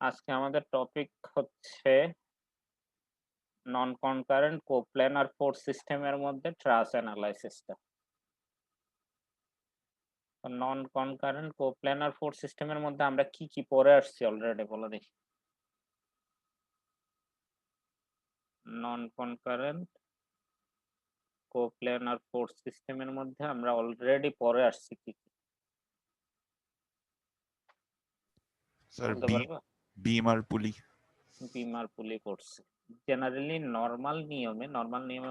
আজকে আমাদের টপিক হচ্ছে নন কনকারেন্ট কোপ্ল্যানার ফোর্স সিস্টেমের মধ্যে ট্রাস অ্যানালাইসিসটা। নন কনকারেন্ট কোপ্ল্যানার ফোর্স সিস্টেমের মধ্যে আমরা কি কি পড়ে আসছি অলরেডি বলে দেখি। নন কনকারেন্ট কোপ্ল্যানার ফোর্স সিস্টেমের মধ্যে আমরা অলরেডি পড়ে আসছি কি কি স্যার বলতে পারবা? বিম আর পুলি। বিম আর পুলি পড়ছি। জেনারেলি নর্মাল নিয়মে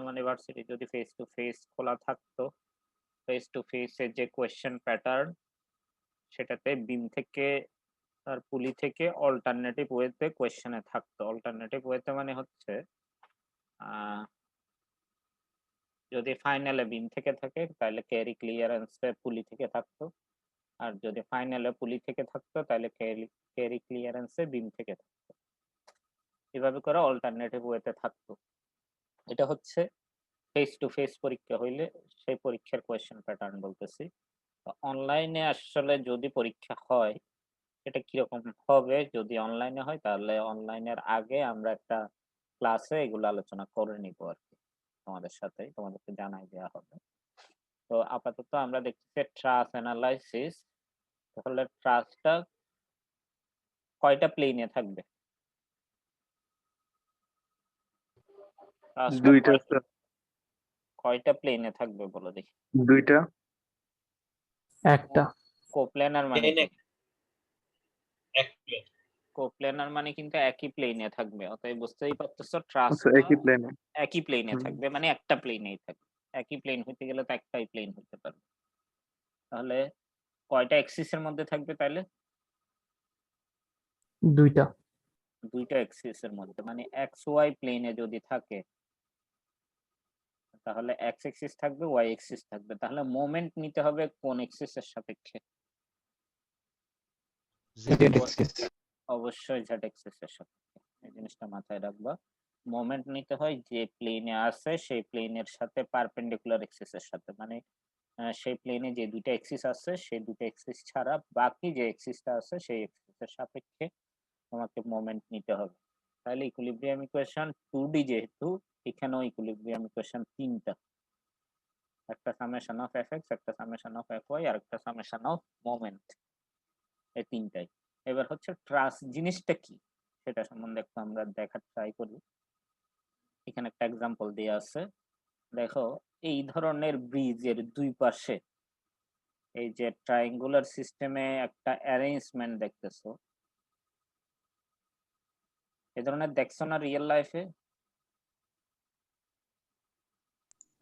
মানে ভার্সিটি যদি ফেস টু ফেস খোলা থাকতো, ফেস টু ফেসে যে কোয়েশ্চেন প্যাটার্ন সেটাতে বিম থেকে আর পুলি থেকে অল্টারনেটিভ ওয়েতে কোয়েশ্চেনে থাকতো। অল্টারনেটিভ ওয়েতে মানে হচ্ছে যদি ফাইনালে বিম থেকে থাকে তাহলে ক্যারি ক্লিয়ারেন্সে পুলি থেকে থাকতো, আর যদি ফাইনালে পুলি থেকে থাকতো তাহলে ক্যারি ক্লিয়ারেন্সে বিম থেকে থাকতো। এভাবে করে অল্টারনেটিভ ওয়েতে থাকতো। এটা হচ্ছে ফেস টু ফেস পরীক্ষা হইলে সেই পরীক্ষার কোয়েশ্চেন প্যাটার্ন বলতেছি। অনলাইনে আসলে যদি পরীক্ষা হয় এটা কিরকম হবে, যদি অনলাইনে হয় তাহলে অনলাইনের আগে আমরা একটা ক্লাসে এগুলো আলোচনা করে নিব আর কি, তোমাদের সাথে তোমাদেরকে জানাই দেওয়া হবে। তো আপাতত আমরা দেখতেছি ট্রাস অ্যানালাইসিস। তাহলে ট্রাসটা কয়টা প্লেনে থাকবে? ট্রাসটা দুইটা স্যার। কয়টা প্লেনে থাকবে বলো দেখি। দুইটা। একটা। কোপ্ল্যানার মানে কি? এক প্লেন। কোপ্ল্যানার মানে কিন্তু একই প্লেনে থাকবে, অতএব বুঝতেই পারতেছো আচ্ছা, ট্রাসটা একই প্লেনে। একই প্লেনে থাকবে, মানে একটা প্লেনেই থাকবে। একই প্লেন হইতে গেলে তো একটাই প্লেন হতে পারবে। তাহলে কয়টা এক্সিসের মধ্যে থাকবে তাহলে? দুইটা। দুইটা এক্সিসের মধ্যে, মানে এক্স ওয়াই প্লেনে যদি থাকে তাহলে এক্স এক্সিস থাকবে, ওয়াই এক্সিস থাকবে। তাহলে মোমেন্ট নিতে হবে কোন এক্সিসের সাপেক্ষে? Z axis. অবশ্যই জেড এক্সিসের সাপেক্ষে। এই জিনিসটা মাথায় রাখবা। মোমেন্ট নিতে হয় যে প্লেনে আছে সেই প্লেনের সাথে পারপেন্ডিকুলার এক্সিসের সাথে, মানে সেই প্লেনে যে দুইটা এক্সিস আছে সেই দুটো এক্সিস ছাড়া বাকি যে এক্সিসটা আছে সেই এক্সিসের সাপেক্ষে তোমাকে মোমেন্ট নিতে হবে। তাহলে ইকুইলিব্রিয়াম ইকুয়েশন 2D যেহেতু, এখানেও ইকুইলিব্রিয়াম ইকুয়েশন তিনটা, একটা সামেশন অফ এফ একটা সামেশন অফ এফ ওয়াই আর একটা সামেশন অফ মোমেন্ট, এই তিনটাই। এবার হচ্ছে ট্রাস জিনিসটা কি সেটা সম্বন্ধে একটু আমরা দেখার ট্রাই করি। এখানে একটা এক্সাম্পল দেওয়া আছে, দেখো এই ধরনের ব্রিজের দুই পাশে এই যে ট্রায়াঙ্গুলার সিস্টেমে একটা অ্যারেঞ্জমেন্ট দেখতেছো, এই ধরনের দেখছো না রিয়েল লাইফে?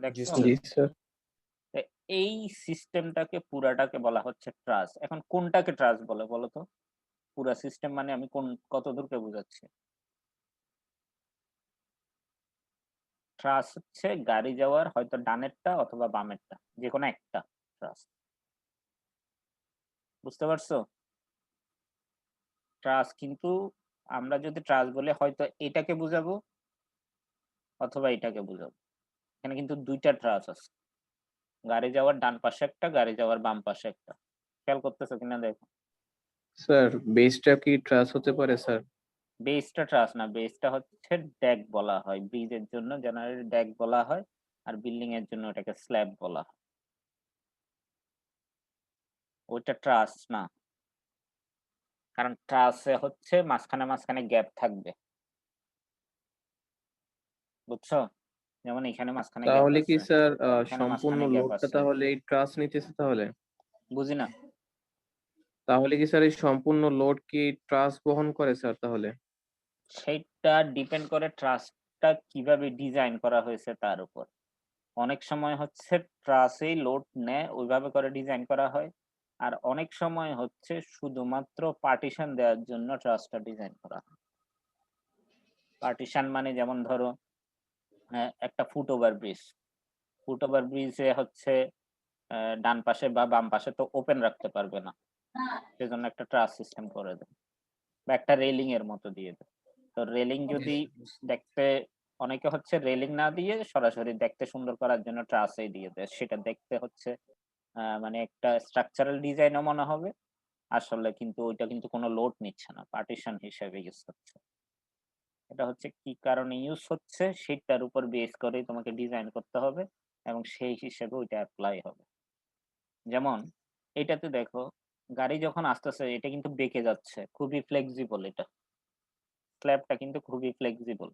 দেখছো? জি স্যার। এই সিস্টেমটাকে পুরাটাকে বলা হচ্ছে ট্রাস। এখন কোনটাকে ট্রাস বলে বলো তো? পুরা সিস্টেম মানে আমি কোন কত দূরকে বোঝাচ্ছি? ট্রাস হচ্ছে গাড়ি যাওয়ার হয়তো ডানেরটা অথবা বামেরটা, যে কোনো একটা ট্রাস। বুঝতে পারছো? ট্রাস কিন্তু আমরা যদি ট্রাস বলে হয়তো এটাকে বুঝাবো অথবা এটাকে বুঝাবো। এখানে কিন্তু দুইটা ট্রাস আছে, গাড়ি যাওয়ার ডান পাশে একটা, গাড়ি যাওয়ার বাম পাশে একটা। খেয়াল করতেছো কিনা দেখো। স্যার বেসটা কি ট্রাস হতে পারে স্যার? বেসটা ট্রাস না, বেসটা হচ্ছে ডেক বলা হয়। ব্রিজের জন্য জেনারেলি ডেক বলা হয়, আর বিল্ডিং এর জন্য ওটাকে স্ল্যাব বলা হয়। ওইটা ট্রাস না, কারণ ট্রাসে হচ্ছে মাঝখানে মাঝখানে গ্যাপ থাকবে, বুঝছো? যেমন এখানে মাঝখানে গ্যাপ তাহলে কি আছে, স্যার এখানে সম্পূর্ণ মাঝখানে গ্যাপ লোডটা আছে। তাহলে এই ট্রাস নিতেছে তাহলে? বুঝি না। তাহলে কি স্যার এই সম্পূর্ণ লোড কি ট্রাস বহন করে স্যার তাহলে? সেইটা ডিপেন্ড করে ট্রাসটা কিভাবে ডিজাইন করা হয়েছে তার উপর। অনেক সময় হচ্ছে ট্রাসেই লোড নেয়, ওইভাবে করে ডিজাইন করা হয়। আর অনেক সময় হচ্ছে শুধুমাত্র পার্টিশন দেওয়ার জন্য ট্রাসটা ডিজাইন করা হয়। পার্টিশন মানে যেমন ধরো একটা ফুটওভার ব্রিজ, ফুটওভার ব্রিজে হচ্ছে ডান পাশে বা বাম পাশে তো ওপেন রাখতে পারবে না, সেজন্য একটা ট্রাস সিস্টেম করে দেয় বা একটা রেলিং এর মতো দিয়ে দেয়। তো রেলিং যদি দেখতে, অনেকে হচ্ছে রেলিং না দিয়ে সরাসরি দেখতে সুন্দর করার জন্য ট্রাসই দিয়ে দেয়, সেটা দেখতে হচ্ছে মানে একটা স্ট্রাকচারাল ডিজাইনও মনে হবে, আসলে কিন্তু ওইটা কিন্তু কোনো লোড নিচ্ছে না, পার্টিশন হিসেবে ইউজ হচ্ছে। এটা হচ্ছে কি কারণে ইউজ হচ্ছে সেটার উপর বেস করেই তোমাকে ডিজাইন করতে হবে এবং সেই হিসেবে ওইটা অ্যাপ্লাই হবে। যেমন এটাতে দেখো, গাড়ি যখন আসতেছে এটা কিন্তু বেঁকে যাচ্ছে, খুবই ফ্লেক্সিবল এটা। স্ল্যাবটা কিন্তু খুবই ফ্লেক্সিবল।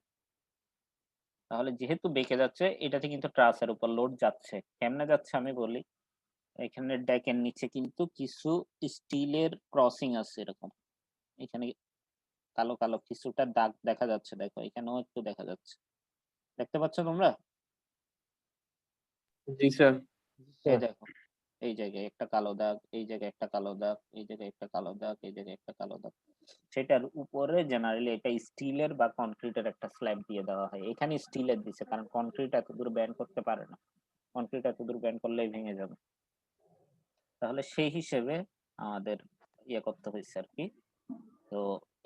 তাহলে যেহেতু বেঁকে যাচ্ছে এটাতে কিন্তু ট্রাসের উপর লোড যাচ্ছে। কেমনে যাচ্ছে আমি বলি। এখানে ডেকের নিচে কিন্তু কিছু স্টিলের ক্রসিং আছে এরকম। এখানে কালো, কালো কিছুটা দাগ দেখা যাচ্ছে, দেখো এখানেও একটু দেখা যাচ্ছে। দেখতে পাচ্ছ তোমরা? জি স্যার। এই দেখো, এই জায়গায় একটা কালো দাগ, এই জায়গায় একটা কালো দাগ, এই জায়গায় একটা কালো দাগ, এই জায়গায় একটা কালো দাগ। সেটার উপরে জেনারেলি এটা স্টিলের বা কনক্রিটের একটা স্ল্যাব দিয়ে দেওয়া হয়। এখানে স্টিলের দিছে কারণ কনক্রিট এত দূর ব্যান্ড করতে পারে না। কনক্রিট এত দূর ব্যান্ড করলেই ভেঙে যাবে। তাহলে সেই হিসেবে আমাদের ইয়ে করতে হয়েছে আর কি। তো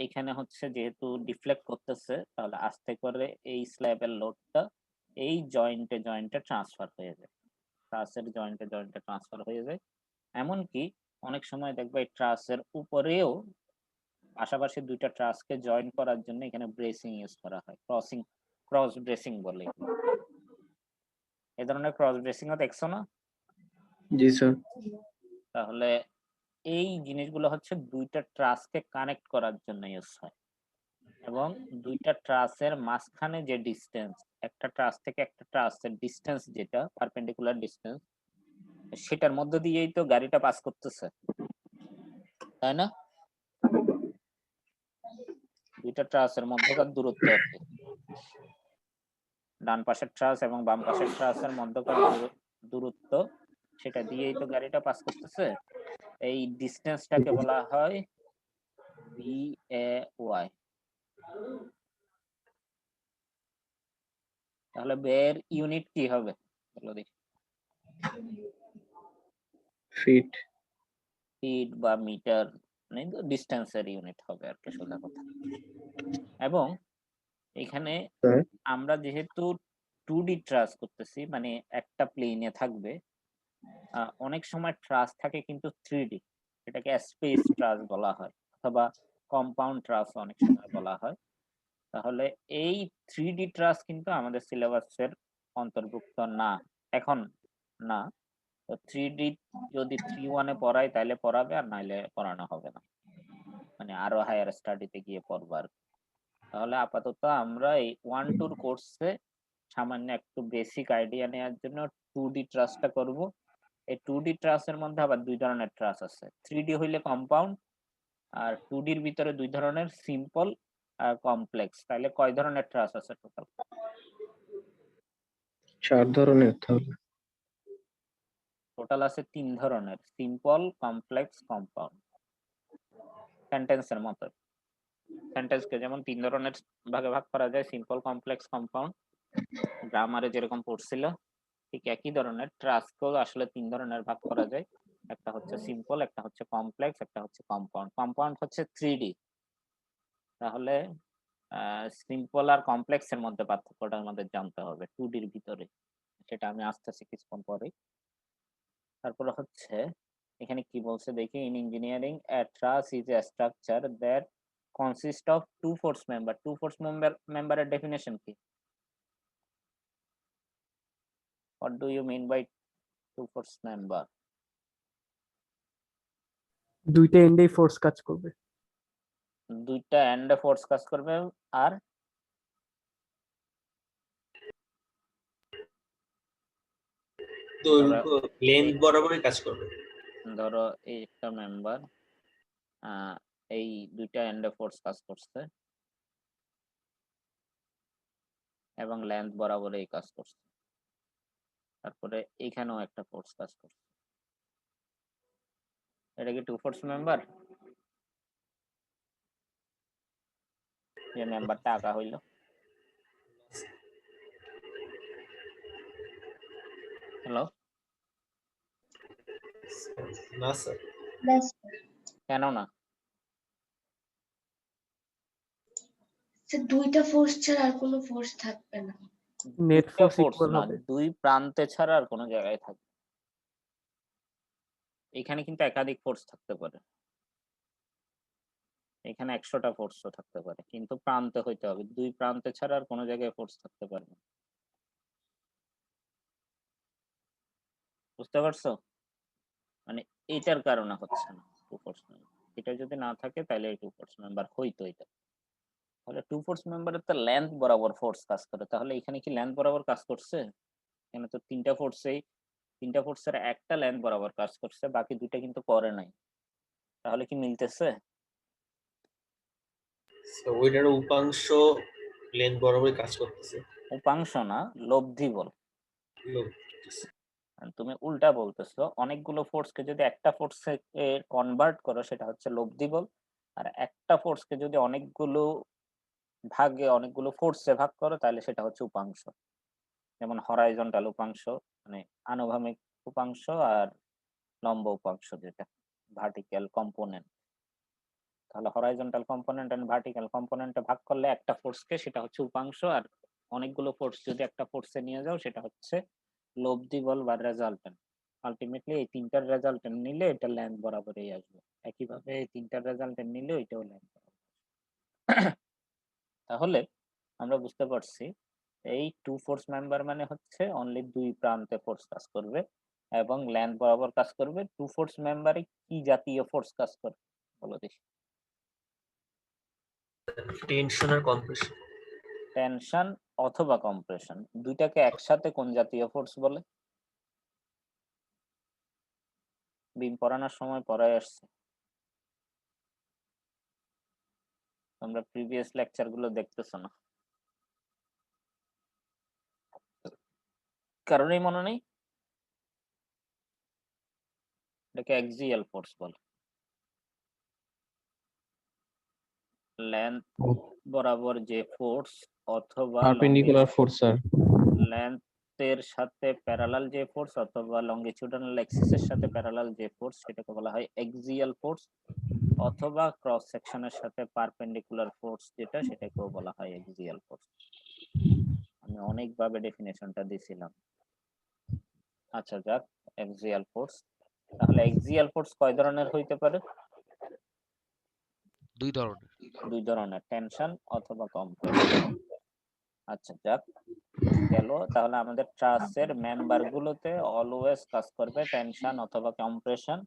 এখানে হচ্ছে যেহেতু ডিফ্লেক্ট করতেছে তাহলে আস্তে করে এই স্ল্যাবের লোডটা এই জয়েন্টে ট্রান্সফার হয়ে যায়। ট্রাসের জয়েন্টে ট্রান্সফার হয়ে যায়। এমনকি অনেক সময় দেখবে এই ট্রাসের উপরেও পাশাপাশি দুইটা ট্রাসকে জয়েন করার জন্য এখানে ব্রেসিং ইউজ করা হয়। ক্রস ব্রেসিং বলে এগুলো। এই ধরনের ক্রস ব্রেসিংও দেখছো না? জি স্যার। তাহলে এই জিনিসগুলো হচ্ছে দুইটা ট্রাসকে কানেক্ট করার জন্য ইউজ হয় এবং দুইটা ট্রাসের মাঝখানে যে ডিসটেন্স, একটা ট্রাস থেকে একটা ট্রাসের ডিসটেন্স যেটা পারপেন্ডিকুলার ডিসটেন্স, সেটার মধ্য দিয়েই তো গাড়িটা পাস করতেছে, তাই না? দুইটা ট্রাসের মধ্যকার দূরত্ব আর কি। ডান পাশের ট্রাস এবং বাম পাশের ট্রাসের মধ্যকার দূরত্ব, সেটা দিয়েই তো গাড়িটা পাস করতেছে। এই ডিসটেন্সটাকে বলা হয় VAY। তাহলে বের ইউনিট কি হবে বলো দেখি। ফিট। ফিট বা মিটার, মানে ডিস্টেন্সের ইউনিট হবে আর কি, সোজা কথা। এবং এখানে স্যার। আমরা যেহেতু 2D ট্রাস করতেছি, মানে একটা প্লেনে থাকবে, অনেক সময় ট্রাস থাকে কিন্তু 3D, এটাকে স্পেস ট্রাস বলা হয় অথবা কম্পাউন্ড ট্রাস অনেক সময় বলা হয়। তাহলে এই 3D ট্রাস কিন্তু আমাদের সিলেবাসের অন্তর্ভুক্ত না এখন, না। তো 3D যদি 3-1 এ পড়াই তাহলে পড়াবে, আর নাইলে পড়ানো হবে না, মানে আরো হায়ার স্টাডিতে গিয়ে পড়বো আর কি। তাহলে আপাতত আমরা এই 1-2 কোর্সে সামান্য একটু বেসিক আইডিয়া নেওয়ার জন্য 2D ট্রাসটা করব। এই 2D ট্রাসের মধ্যে আবার দুই ধরনের ট্রাস আছে। 3D হইলে কম্পাউন্ড, আর 2Dর ভিতরে দুই ধরনের, সিম্পল আর কমপ্লেক্স। তাহলে কয় ধরনের ট্রাস আছে টোটাল? 4 ধরনের তাহলে। টোটাল আছে 3 ধরনের, সিম্পল, কমপ্লেক্স, কম্পাউন্ড। সেন্টেন্সের মতো, সেন্টেন্সকে যেমন 3 ধরনের ভাগে ভাগ করা যায়, সিম্পল, কমপ্লেক্স, কম্পাউন্ড, গ্রামারে যেরকম পড়ছিল, ঠিক একই ধরনের ট্রাসকেও আসলে 3 ধরনের ভাগ করা যায়। একটা হচ্ছে সিম্পল, একটা হচ্ছে কমপ্লেক্স, একটা হচ্ছে কম্পাউন্ড। কম্পাউন্ড হচ্ছে 3D। তাহলে সিম্পল আর কমপ্লেক্স এর মধ্যে পার্থক্যটা আমাদের জানতে হবে 2Dর ভিতরে, সেটা আমি আসতেছি কিছুক্ষণ পরে। তারপরে হচ্ছে এখানে কি বলছে দেখি, in engineering a truss is a structure that consists of two force member. Two force member এর ডেফিনেশন কি? What do you mean by two force member? দুইটা এন্ডেই ফোর্স কাজ করবে। দুইটা এন্ডে ফোর্স কাজ করবে, আর দৈর্ঘ্য লেন্থ বরাবরই কাজ করবে। ধরো এই একটা মেম্বার, এই দুইটা এন্ডে ফোর্স কাজ করছে এবং লেন্থ বরাবর এই কাজ করছে। তারপরে এইখানেও একটা ফোর্স কাজ করছে। এটা কি টু ফোর্স মেম্বার? যে মেম্বারটা আঁকা হইলো, হ্যালো, না স্যার, কেন না? দুইটা ফোর্স ছাড়া আর কোনো ফোর্স থাকবে না। নেট দুইটা ফোর্স ফোর্স ইকুয়াল না, হবে। দুই প্রান্তে ছাড়া আর কোনো জায়গায় থাকবে। এখানে কিন্তু একাধিক ফোর্স থাকতে পারে। এখানে 100টা ফোর্সও থাকতে পারে, কিন্তু প্রান্তে হইতে হবে, দুই প্রান্তে ছাড়া আর কোনো জায়গায় ফোর্স থাকতে পারবে না। বুঝতে পারছো? মানে এইটার কারণে হচ্ছে না টু ফোর্স মেম্বার। এটা যদি না থাকে তাহলে এই টু ফোর্স মেম্বার হইতো এটা। তাহলে টু ফোর্স মেম্বারের তো লেন্থ বরাবর ফোর্স কাজ করে, তাহলে এখানে কি লেন্থ বরাবর কাজ করছে? এখানে তো তিনটা ফোর্সের একটা লেন্থ বরাবর কাজ করছে, বাকি দুইটা কিন্তু করে নাই। তাহলে কি মিলতেছে? So, ওইটার উপাংশ লেন্থ বরাবরই কাজ করতেছে। উপাংশ না, লব্ধি বল। লোক, আর তুমি উল্টা বলতেছো, অনেকগুলো ফোর্সকে যদি একটা ফোর্সে কনভার্ট করো সেটা হচ্ছে লব্ধি বল, আর একটা ফোর্সকে যদি অনেকগুলো অনেকগুলো ফোর্সে ভাগ করো তাহলে সেটা হচ্ছে উপাংশ। যেমন হরাইজন্টাল উপাংশ মানে আনুভূমিক উপাংশ, আর লম্ব উপাংশ যেটা ভার্টিক্যাল কম্পোনেন্ট। তাহলে হরাইজন্টাল কম্পোনেন্ট এন্ড ভার্টিক্যাল কম্পোনেন্টে ভাগ করলে একটা ফোর্সকে সেটা হচ্ছে উপাংশ, আর অনেকগুলো ফোর্স যদি একটা ফোর্সে নিয়ে যাও সেটা হচ্ছে লব্ধি বল বা রেজাল্টেন্ট। আলটিমেটলি এই তিনটার রেজাল্টেন্ট নিলে এটা লেন্থ বরাবরই আসবে, একইভাবে এই তিনটার রেজাল্টেন্ট নিলে এটাও লেন্থ বরাবর। তাহলে আমরা বুঝতে পারছি এই টু ফোর্স মেম্বার মানে হচ্ছে অনলি দুই প্রান্তে ফোর্স কাজ করবে এবং লেন্থ বরাবর কাজ করবে। টু ফোর্স মেম্বারে কি জাতীয় ফোর্স কাজ করবে বলো দেখি? টেনশন আর কম্প্রেশন। টেনশন অথবা কম্প্রেশন, দুইটাকে একসাথে কোন জাতীয় ফোর্স বলে? বিম পড়ানোর সময় পড়ায় আসছে, তোমরা প্রিভিয়াস লেকচার গুলো দেখতেছো না, কারণেই মনে নেই। এটাকে অ্যাক্সিয়াল ফোর্স বলে। লেন্থ বরাবর যে ফোর্স অথবা পারপেন্ডিকুলার ফোর্স স্যার। লেন্থের সাথে প্যারালাল যে ফোর্স অথবা লঙ্গিটিউডাল এক্সিসের সাথে প্যারালাল যে ফোর্স সেটাকে বলা হয় অ্যাক্সিয়াল ফোর্স, অথবা ক্রস সেকশনের সাথে পারপেন্ডিকুলার ফোর্স যেটা সেটাকেও বলা হয় অ্যাক্সিয়াল ফোর্স। আমি অনেকভাবে ডেফিনেশনটা দিয়েছিলাম। আচ্ছা যাক, অ্যাক্সিয়াল ফোর্স। তাহলে অ্যাক্সিয়াল ফোর্স কয় ধরনের হইতে পারে? দুই ধরনের। দুই ধরনের, টেনশন অথবা কম্প্রেশন। আচ্ছা যাক, গেল। তাহলে আমাদের ট্রাসের মেম্বার গুলোতে অলওয়েজ কাজ করবে টেনশন অথবা compression,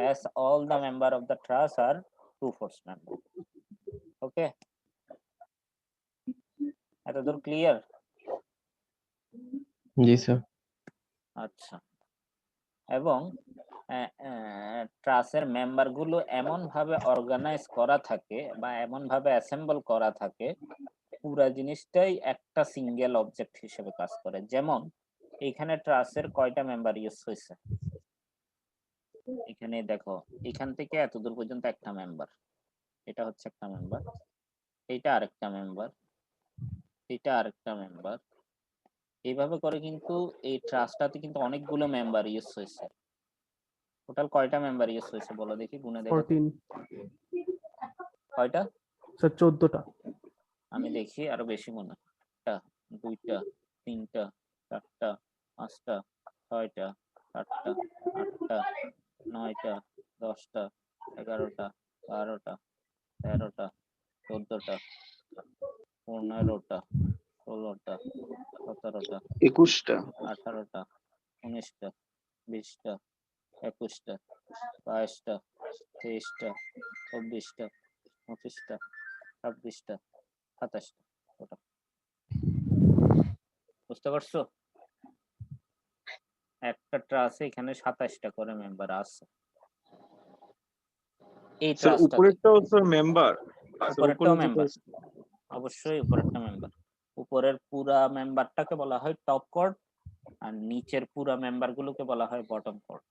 as all the member of the truss are two force member. ওকে, এতদূর ক্লিয়ার? জি স্যার। আচ্ছা, এবং ট্রাসের মেম্বার গুলো এমন ভাবে অর্গানাইজ করা থাকে বা এমন ভাবে অ্যাসেম্বল করা থাকে পুরা জিনিসটাই একটা সিঙ্গেল অবজেক্ট হিসেবে কাজ করে। যেমন এখানে ট্রাসের কয়টা মেম্বার ইউজ হয়েছে? এখানে দেখো, এখান থেকে এত দূর পর্যন্ত একটা মেম্বার, এটা হচ্ছে একটা মেম্বার, এটা আরেকটা মেম্বার, এটা আরেকটা মেম্বার। এইভাবে করে কিন্তু এই ট্রাস্টটাতে কিন্তু অনেকগুলো মেম্বার ইউজ হয়েছে। টোটাল কয়টা মেম্বার ইউজ হয়েছে বলো দেখি, গুনে দেখো 14 কয়টা। স্যার 14টা। আমি দেখি আরো বেশি মনে হয়, একটা, দুইটা, তিনটা, চারটা, পাঁচটা, ছয়টা, সাতটা, আটটা, নয়টা, 10টা, 11টা, 12টা, 13টা, 14টা, 15টা, 16টা, 17টা, 21টা 18টা, 19টা, 20টা, 21টা, 22টা, 23টা, 24টা, 25টা, 26টা, 27টা। ওটা বুঝতে পারছো? একটা ট্রাসে এখানে 27টা করে মেম্বার আছে। এই স্যার ট্রাসটাতে উপরেরটাও স্যার মেম্বার? উপরেরটাও মেম্বার, অবশ্যই উপরেরটা মেম্বার। উপরের পুরা মেম্বারটাকে বলা হয় টপ কর্ড, আর নিচের পুরা মেম্বার গুলোকে বলা হয় বটম কর্ড।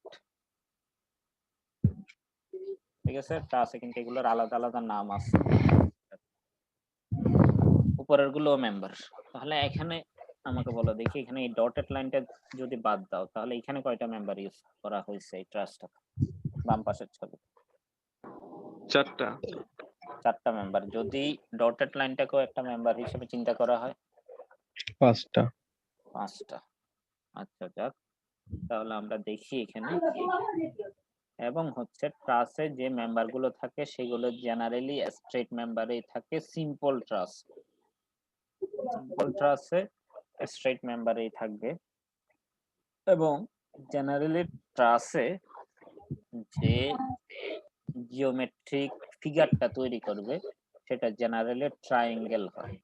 ঠিক আছে, ট্রাসে কিন্তু এগুলোর আলাদা আলাদা নাম আছে। উপরের গুলো মেম্বার। তাহলে এখানে আমাকে বলো দেখি, এখানে এই ডটেড লাইনটা যদি বাদ দাও তাহলে এখানে কয়টা মেম্বার ইউজ করা হয়েছে এই ট্রাসটা? বাম পাশের ছবি 4টা। 4টা মেম্বার। যদি ডটেড লাইনটাকেও একটা মেম্বার হিসেবে চিন্তা করা হয়? 5টা। 5টা। আচ্ছা যাক, তাহলে আমরা দেখি এখানে এবং হচ্ছে ট্রাসে যে মেম্বার গুলো থাকে সেগুলো জেনারেলি স্ট্রেট মেম্বারেই থাকে। সিম্পল ট্রাসে স্ট্রেট মেম্বারেই থাকবে এবং জেনারেলি ট্রাসে যে জিওমেট্রিক ফিগারটা তৈরি করবে সেটা জেনারেলি ট্রায়াঙ্গেল হয়।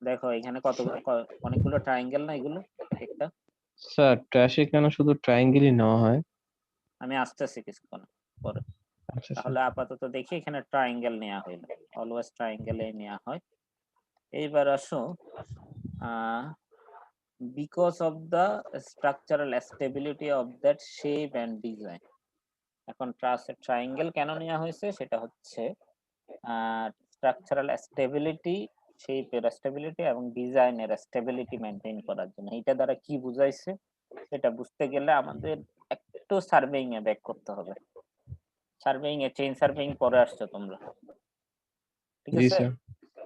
দেখো এখানে অনেকগুলো ট্রায়াঙ্গেল না এগুলো একটা। স্যার ট্র্যাশে কেন শুধু ট্রায়াঙ্গেলই নেওয়া হয়? আমি আসতেছি কিছুক্ষণ পরে। আচ্ছা স্যার। তাহলে আপাতত দেখি এখানে ট্রায়াঙ্গেল নেওয়া হইলো, অলওয়েজ ট্রায়াঙ্গেলে নেওয়া হয়। এইবার আসো because of the structural stability of that shape and design. এখন ট্রায়াঙ্গেল কেন নেওয়া হয়েছে সেটা হচ্ছে স্ট্রাকচারাল স্টেবিলিটি, শেপের স্টেবিলিটি এবং ডিজাইনের স্টেবিলিটি মেনটেন করার জন্য। এটা দ্বারা কি বুঝাইছে সেটা বুঝতে গেলে আমাদের একটু সার্ভেইং এ ব্যাক করতে হবে। সার্ভেইং এ চেইন সার্ভেইং পরে আসছো তোমরা, ঠিক জি আছে? স্যার।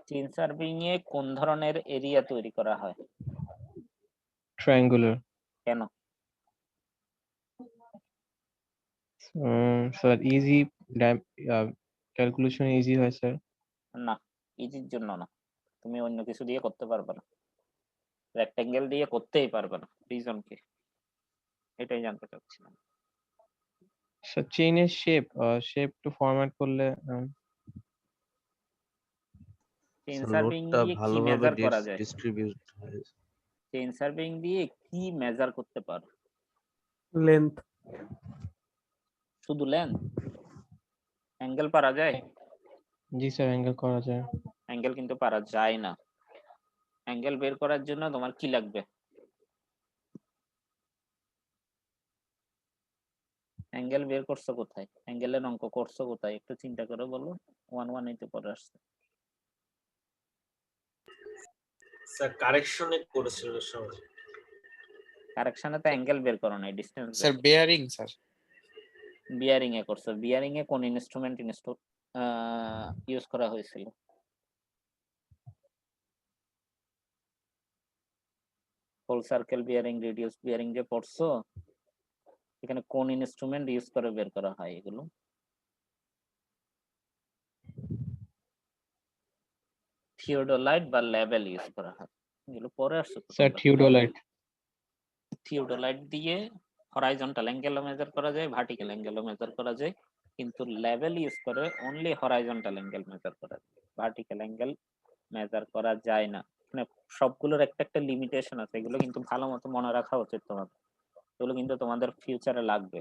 চেইন সার্ভেইং এ কোন ধরনের এরিয়া তৈরি করা হয়? ট্রায়াঙ্গুলার। কেন? স্যার ইজি ক্যালকুলেশন ইজি হয় স্যার। না, ইজির জন্য না, তুমি অন্য কিছু দিয়ে করতে পারবে না, রেক্টেঙ্গেল দিয়ে করতেই পারবে না। রিজন কি এটাই জানতে চাচ্ছিলাম। স্যার চেইনের শেপ টু ফরম্যাট করলে চেইন So সার্ভেইং লোডটা দিয়ে কি ভালোভাবে মেজার করা যায়? ডিস্ট্রিবিউট হয়। চেইন সার্ভেইং দিয়ে কি মেজার করতে পারো? লেন্থ। শুধু লেন্থ? অ্যাঙ্গেল পারা যায়? জি স্যার অ্যাঙ্গেল করা যায়। অ্যাঙ্গেল কিন্তু পারা যায় না। অ্যাঙ্গেল বের করার জন্য তোমার কি লাগবে? অ্যাঙ্গেল বের করছো কোথায়? অ্যাঙ্গেলের অঙ্ক করছো কোথায়? একটু চিন্তা করে বলো। 1-1 তে পরে আসছে। স্যার কারেকশনে করেছিল সময়। কারেকশনে তো অ্যাঙ্গেল বের করো না, distance sir bearing sir. Bearing এ করছো। বিয়ারিং এ কোন ইনস্ট্রুমেন্ট ইউজ করা হয়েছিল? Whole circle bearing, radius bearing যে পড়ছো এখানে কোন ইনস্ট্রুমেন্ট ইউজ করে বের করা হয় এগুলো? থিওডোলাইট বা লেভেল ইউজ করা হয়। এগুলো পরে আসছে তো স্যার তোমরা। থিওডোলাইট। থিওডোলাইট দিয়ে হরাইজন্টাল অ্যাঙ্গেলও মেজার করা যায়, ভার্টিক্যাল অ্যাঙ্গেলও মেজার করা যায়, কিন্তু লেভেল ইউজ করে অনলি হরাইজন্টাল অ্যাঙ্গেল মেজার করা যায়, ভার্টিক্যাল অ্যাঙ্গেল মেজার করা যায় না। মানে সবগুলোর একটা একটা লিমিটেশন আছে, এগুলো কিন্তু ভালো মতো মনে রাখা উচিত তোমাদের। এগুলো কিন্তু তোমাদের ফিউচারে লাগবে।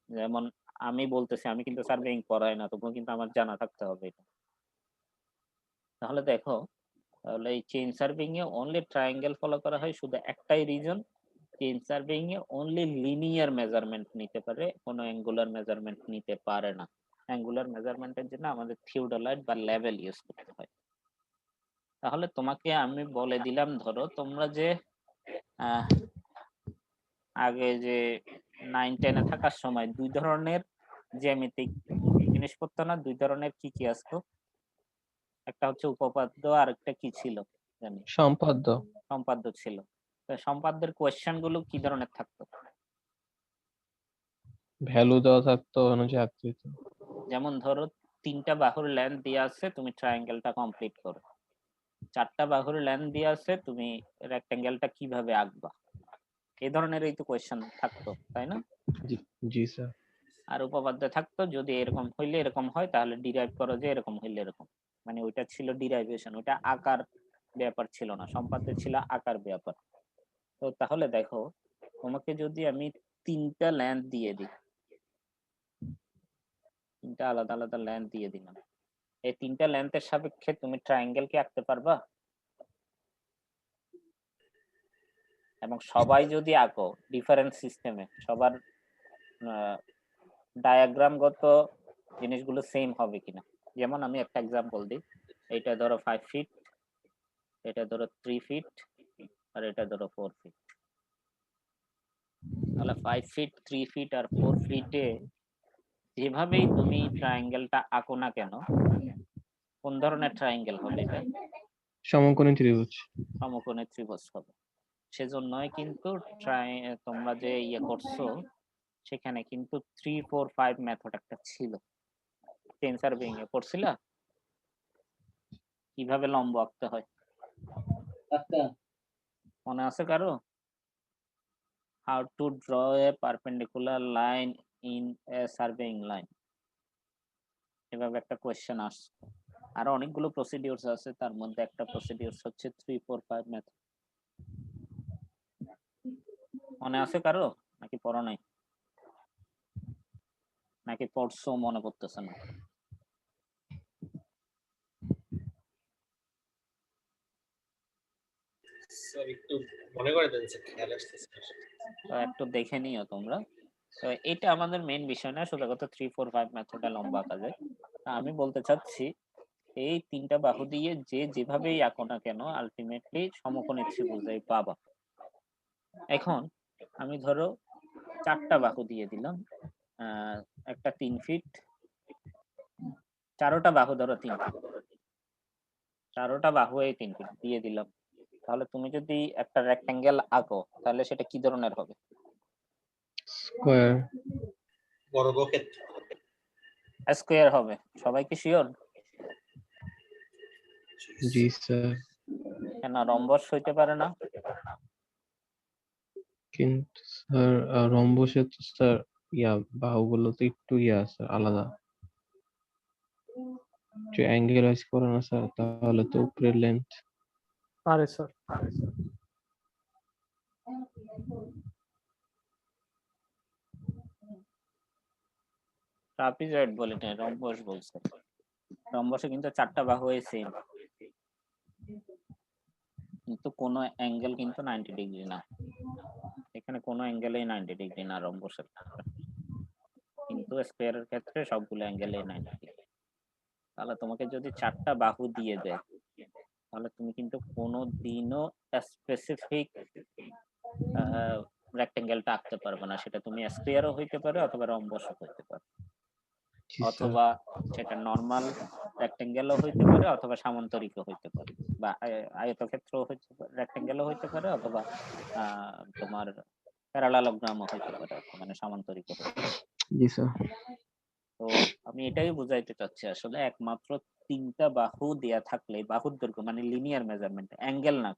যেমন আমি বলতেছি, আমি কিন্তু সার্ভেইং পড়াই না, তবুও কিন্তু আমার জানা থাকতে হবে এটা। তাহলে দেখো, তাহলে এই chain surveying A only triangle follow করা হয়, শুধু একটাই reason, chain surveying A only linear measurement নিতে পারে, কোনো অ্যাঙ্গুলার মেজারমেন্ট নিতে পারে না। অ্যাঙ্গুলার মেজারমেন্টের জন্য আমাদের থিওডোলাইট বা লেভেল ইউজ করতে হয়। তাহলে তোমাকে আমি বলে দিলাম, ধরো তোমরা যে আগে যে 9-10 এ থাকার সময় দুই ধরনের জ্যামিতিক জিনিস পড়তো না? দুই ধরনের কি কি আসতো? একটা হচ্ছে উপপাদ্য আর একটা কি ছিল জানি? সম্পাদ্য। সম্পাদ্য ছিল। তো সম্পাদ্যের কোয়েশ্চেন গুলো কি ধরনের থাকতো? ভ্যালু দেওয়া থাকতো অনুযায়ী আকৃতি। যেমন ধরো 3টা বাহুর লেন্থ দেওয়া আছে, তুমি ট্রায়াঙ্গেলটা কমপ্লিট করো। 4টা বাহুর লেন্থ দেওয়া আছে, তুমি রেক্টেঙ্গেলটা কিভাবে আঁকবা? এই ধরনের এই তো কোয়েশ্চেন থাকতো, তাই না? জি স্যার। আর উপপাদ্য থাকতো যদি এরকম হইলে এরকম হয় তাহলে ডিরাইভ করো যে এরকম হইলে এরকম। মানে ওইটা ছিল ডিরাইভেশন, ওইটা আকার ব্যাপার ছিল না, সম্পাদ্য ছিল আকার ব্যাপার। তো তাহলে দেখো, তোমাকে যদি আমি 3টা লেন্থ দিয়ে দিই, 3টা আলাদা আলাদা লেন্থ দিয়ে দিলাম, এই 3টা লেন্থের সাপেক্ষে তুমি ট্রায়াঙ্গেল কি আঁকতে পারবা? এবং সবাই যদি আঁকো ডিফারেন্ট সিস্টেমে, সবার ডায়াগ্রামগত জিনিসগুলো সেম হবে কিনা? যেমন আমি একটা এক্সাম্পল দিই, এটা ধরো 5 ফিট, এটা ধরো 3 ফিট, আর এটা ধরো 4 ফিট। তাহলে 5 ফিট, 3 ফিট আর 4 ফিটে যেভাবেই তুমি ট্রায়াঙ্গেলটা আঁকো না কেন, কোন ধরনের ট্রায়াঙ্গেল হবে? এটা সমকোণী ত্রিভুজ। সমকোণী ত্রিভুজ হবে। সেজন্যই কিন্তু তোমরা যে ইয়ে করছো, সেখানে কিন্তু 3, 4, 5 মেথড একটা ছিল। চেইন সার্ভেইং এ পড়ছিলা? কিভাবে লম্ব আঁকতে হয়? মনে আছে কারো? How to draw a perpendicular line in a surveying line. এভাবে একটা কোয়েশ্চেন আসছে। আরো অনেকগুলো প্রসিডিউরস আছে, তার মধ্যে একটা প্রসিডিউরস হচ্ছে 3, 4, 5 মেথড। মনে আছে কারো? নাকি পড়ো নাই? নাকি পড়ছো মনে পড়তেছে না? স্যার একটু মনে করে দেন স্যার, খেয়াল আসতেছে না। তো একটু দেখে নিও তোমরা। তো এটা আমাদের মেইন বিষয় না, সোজা কথা 3, 4, 5 মেথডে লম্বা আঁকা যায়। আমি বলতে চাচ্ছি এই 3টা বাহু দিয়ে যে যেভাবেই আঁকো না কেন আলটিমেটলি সমকোণী ত্রিভুজই পাবা। এখন আমি ধরো 4টা বাহু দিয়ে দিলাম, একটা 3 ফিট, 4টা বাহু ধরো 3 ফিট, 4টা বাহু এই 3 ফিট দিয়ে দিলাম। তাহলে তুমি যদি একটা রেক্টেঙ্গেল আঁকো তাহলে সেটা কি ধরনের হবে? স্কোয়ার। বর্গক্ষেত্র। স্কোয়ার হবে। সবাই কি শিওর? জি স্যার। কেন রম্বস হইতে পারে না? কিন্তু স্যার রম্বসে তো স্যার বাহুগুলো তো একটু স্যার আলাদা। যে অ্যাঙ্গেলাইজ করে না স্যার, তাহলে তো উপরের লেন্থ। পারে স্যার। ট্রাপিজয়েড বলি না, রম্বস বলছে। রম্বসে কিন্তু 4টা বাহু সেম, কিন্তু কোনো অ্যাঙ্গেল কিন্তু 90 ডিগ্রি না। এখানে কোনো অ্যাঙ্গেলেই 90 ডিগ্রি না রম্বসের ক্ষেত্রে, কিন্তু স্কোয়ারের ক্ষেত্রে সবগুলো অ্যাঙ্গেলেই 90 ডিগ্রি। তাহলে তোমাকে যদি 4টা বাহু দিয়ে দেয় তাহলে তুমি কিন্তু কোনো দিনও স্পেসিফিক রেক্টেঙ্গেলটা আঁকতে পারবে না। সেটা তুমি স্কোয়ারও হইতে পারে অথবা রম্বসও হইতে পারে, জি স্যার। অথবা সেটা নরমাল রেক্টেঙ্গেলও হইতে পারে অথবা সামান্তরিকও হইতে পারে, বা আয়তক্ষেত্র হইতে পারে, রেক্টেঙ্গেলও হইতে পারে অথবা তোমার প্যারালালোগ্রামও হইতে পারে, মানে সামান্তরিকও হইতে পারে। জি স্যার। তো আমি এটাই বুঝাইতে চাচ্ছি আসলে একমাত্র 3টা বাহু দেয়া থাকলে, বাহুর দৈর্ঘ্য মানে লিনিয়ার মেজারমেন্ট, অ্যাঙ্গেল না,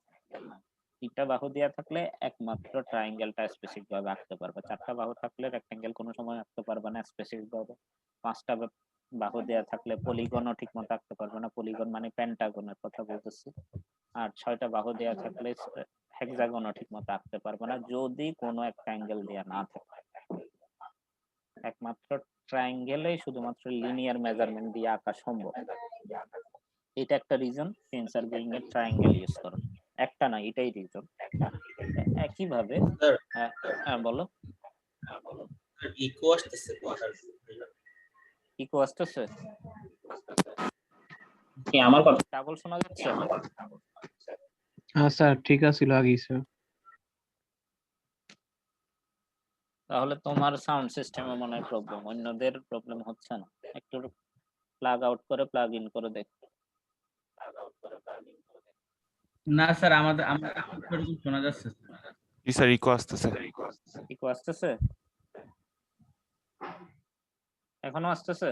3টা বাহু দেয়া থাকলে একমাত্র ট্রায়াঙ্গেলটা স্পেসিফিক ভাবে আঁকতে পারবে। 4টা বাহু থাকলে রেক্টেঙ্গেল কোনো সময় আঁকতে পারবে না স্পেসিফিক ভাবে। 5টা বাহু দেয়া থাকলে পলিগনও ঠিক মতো আঁকতে পারবে না, পলিগন মানে পেন্টাগনের কথা বলতেছি। আর 6টা বাহু দেয়া থাকলে হেক্সাগনও ঠিক মতো আঁকতে পারবে না, যদি কোনো একটা অ্যাঙ্গেল দেয়া না থাকে। একমাত্র ট্রায়াঙ্গেলেই শুধুমাত্র লিনিয়ার মেজারমেন্ট দিয়ে আঁকা সম্ভব। এটা একটা রিজন চেইন সার্ভেইং এর ট্রায়াঙ্গেল ইউজ করা। একটা না, এটাই রিজন। একইভাবে স্যার বলো। ইকো আসতেছে কথার। ইকো আসতেছে? কি আমার কথা ডাবল শোনা যাচ্ছে? হ্যাঁ স্যার, ঠিক আছিল আগেই স্যার। তাহলে তোমার সাউন্ড সিস্টেমে মনে হয় প্রবলেম, অন্যদের প্রবলেম হচ্ছে না। একটু প্লাগ আউট করে প্লাগ ইন করে দেখো। না স্যার, আমাদের এরকম শোনা যাচ্ছে। জি স্যার, ইকো আসতেছে। ইকো আসতেছে? এখনো আসতেছে?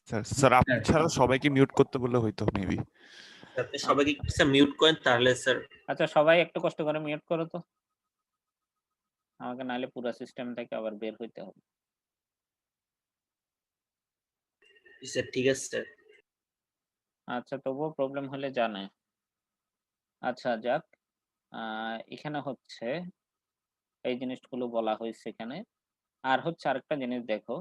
স্যার স্যার আপনি ছাড়া সবাইকে মিউট করতে বললে হইতো মেবি। আপনি সবাইকে স্যার মিউট করেন তাহলে স্যার। আচ্ছা সবাই একটু কষ্ট করে মিউট করো তো, আমাকে নাহলে পুরো সিস্টেম থেকে আবার বের হইতে হবে। স্যার ঠিক আছে স্যার। আচ্ছা তবুও প্রবলেম হলে জানে। আচ্ছা যাক, এখানে হচ্ছে এই জিনিসগুলো বলা হয়েছে এখানে। আর হচ্ছে আরেকটা জিনিস দেখো,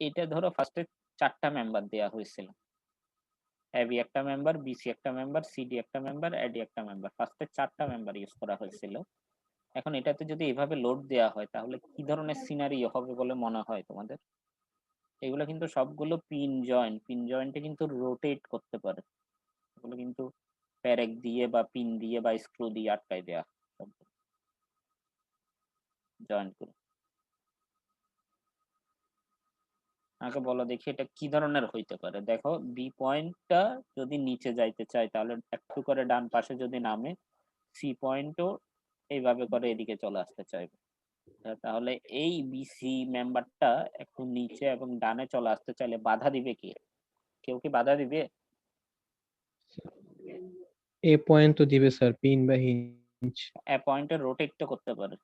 এটা ধরো ফার্স্টে 4টা মেম্বার দেয়া হয়েছিল, এবি একটা মেম্বার, বিসি একটা মেম্বার, সিডি একটা মেম্বার, এডি একটা মেম্বার, ফার্স্টে 4টা মেম্বার ইউজ করা হয়েছিল। এখন এটাতে যদি এভাবে লোড দেয়া হয় তাহলে কি ধরনের সিনারিও হবে বলে মনে হয় তোমাদের? এগুলো কিন্তু সবগুলো পিন জয়েন্টে কিন্তু রোটেট করতে পারে, এগুলো কিন্তু প্যারেক দিয়ে বা পিন দিয়ে বা স্ক্রু দিয়ে আটকায় দেয়া জয়েন্ট করে। আমাকে বলো দেখি এটা কি ধরনের হইতে পারে। দেখো বি পয়েন্টটা যদি নিচে যাইতে চায় তাহলে একটু করে ডান পাশে যদি নামে, সি পয়েন্টও এইভাবে করে এদিকে চলে আসতে চাইবে। তাহলে এই বিসি মেম্বারটা একটু নিচে এবং ডানে চলে আসতে চাইলে বাধা দিবে কি? কেউ কি বাধা দিবে? এ পয়েন্ট তো দিবে স্যার, পিন বা হিঞ্চ। পয়েন্টে রোটেট তো করতে পারে।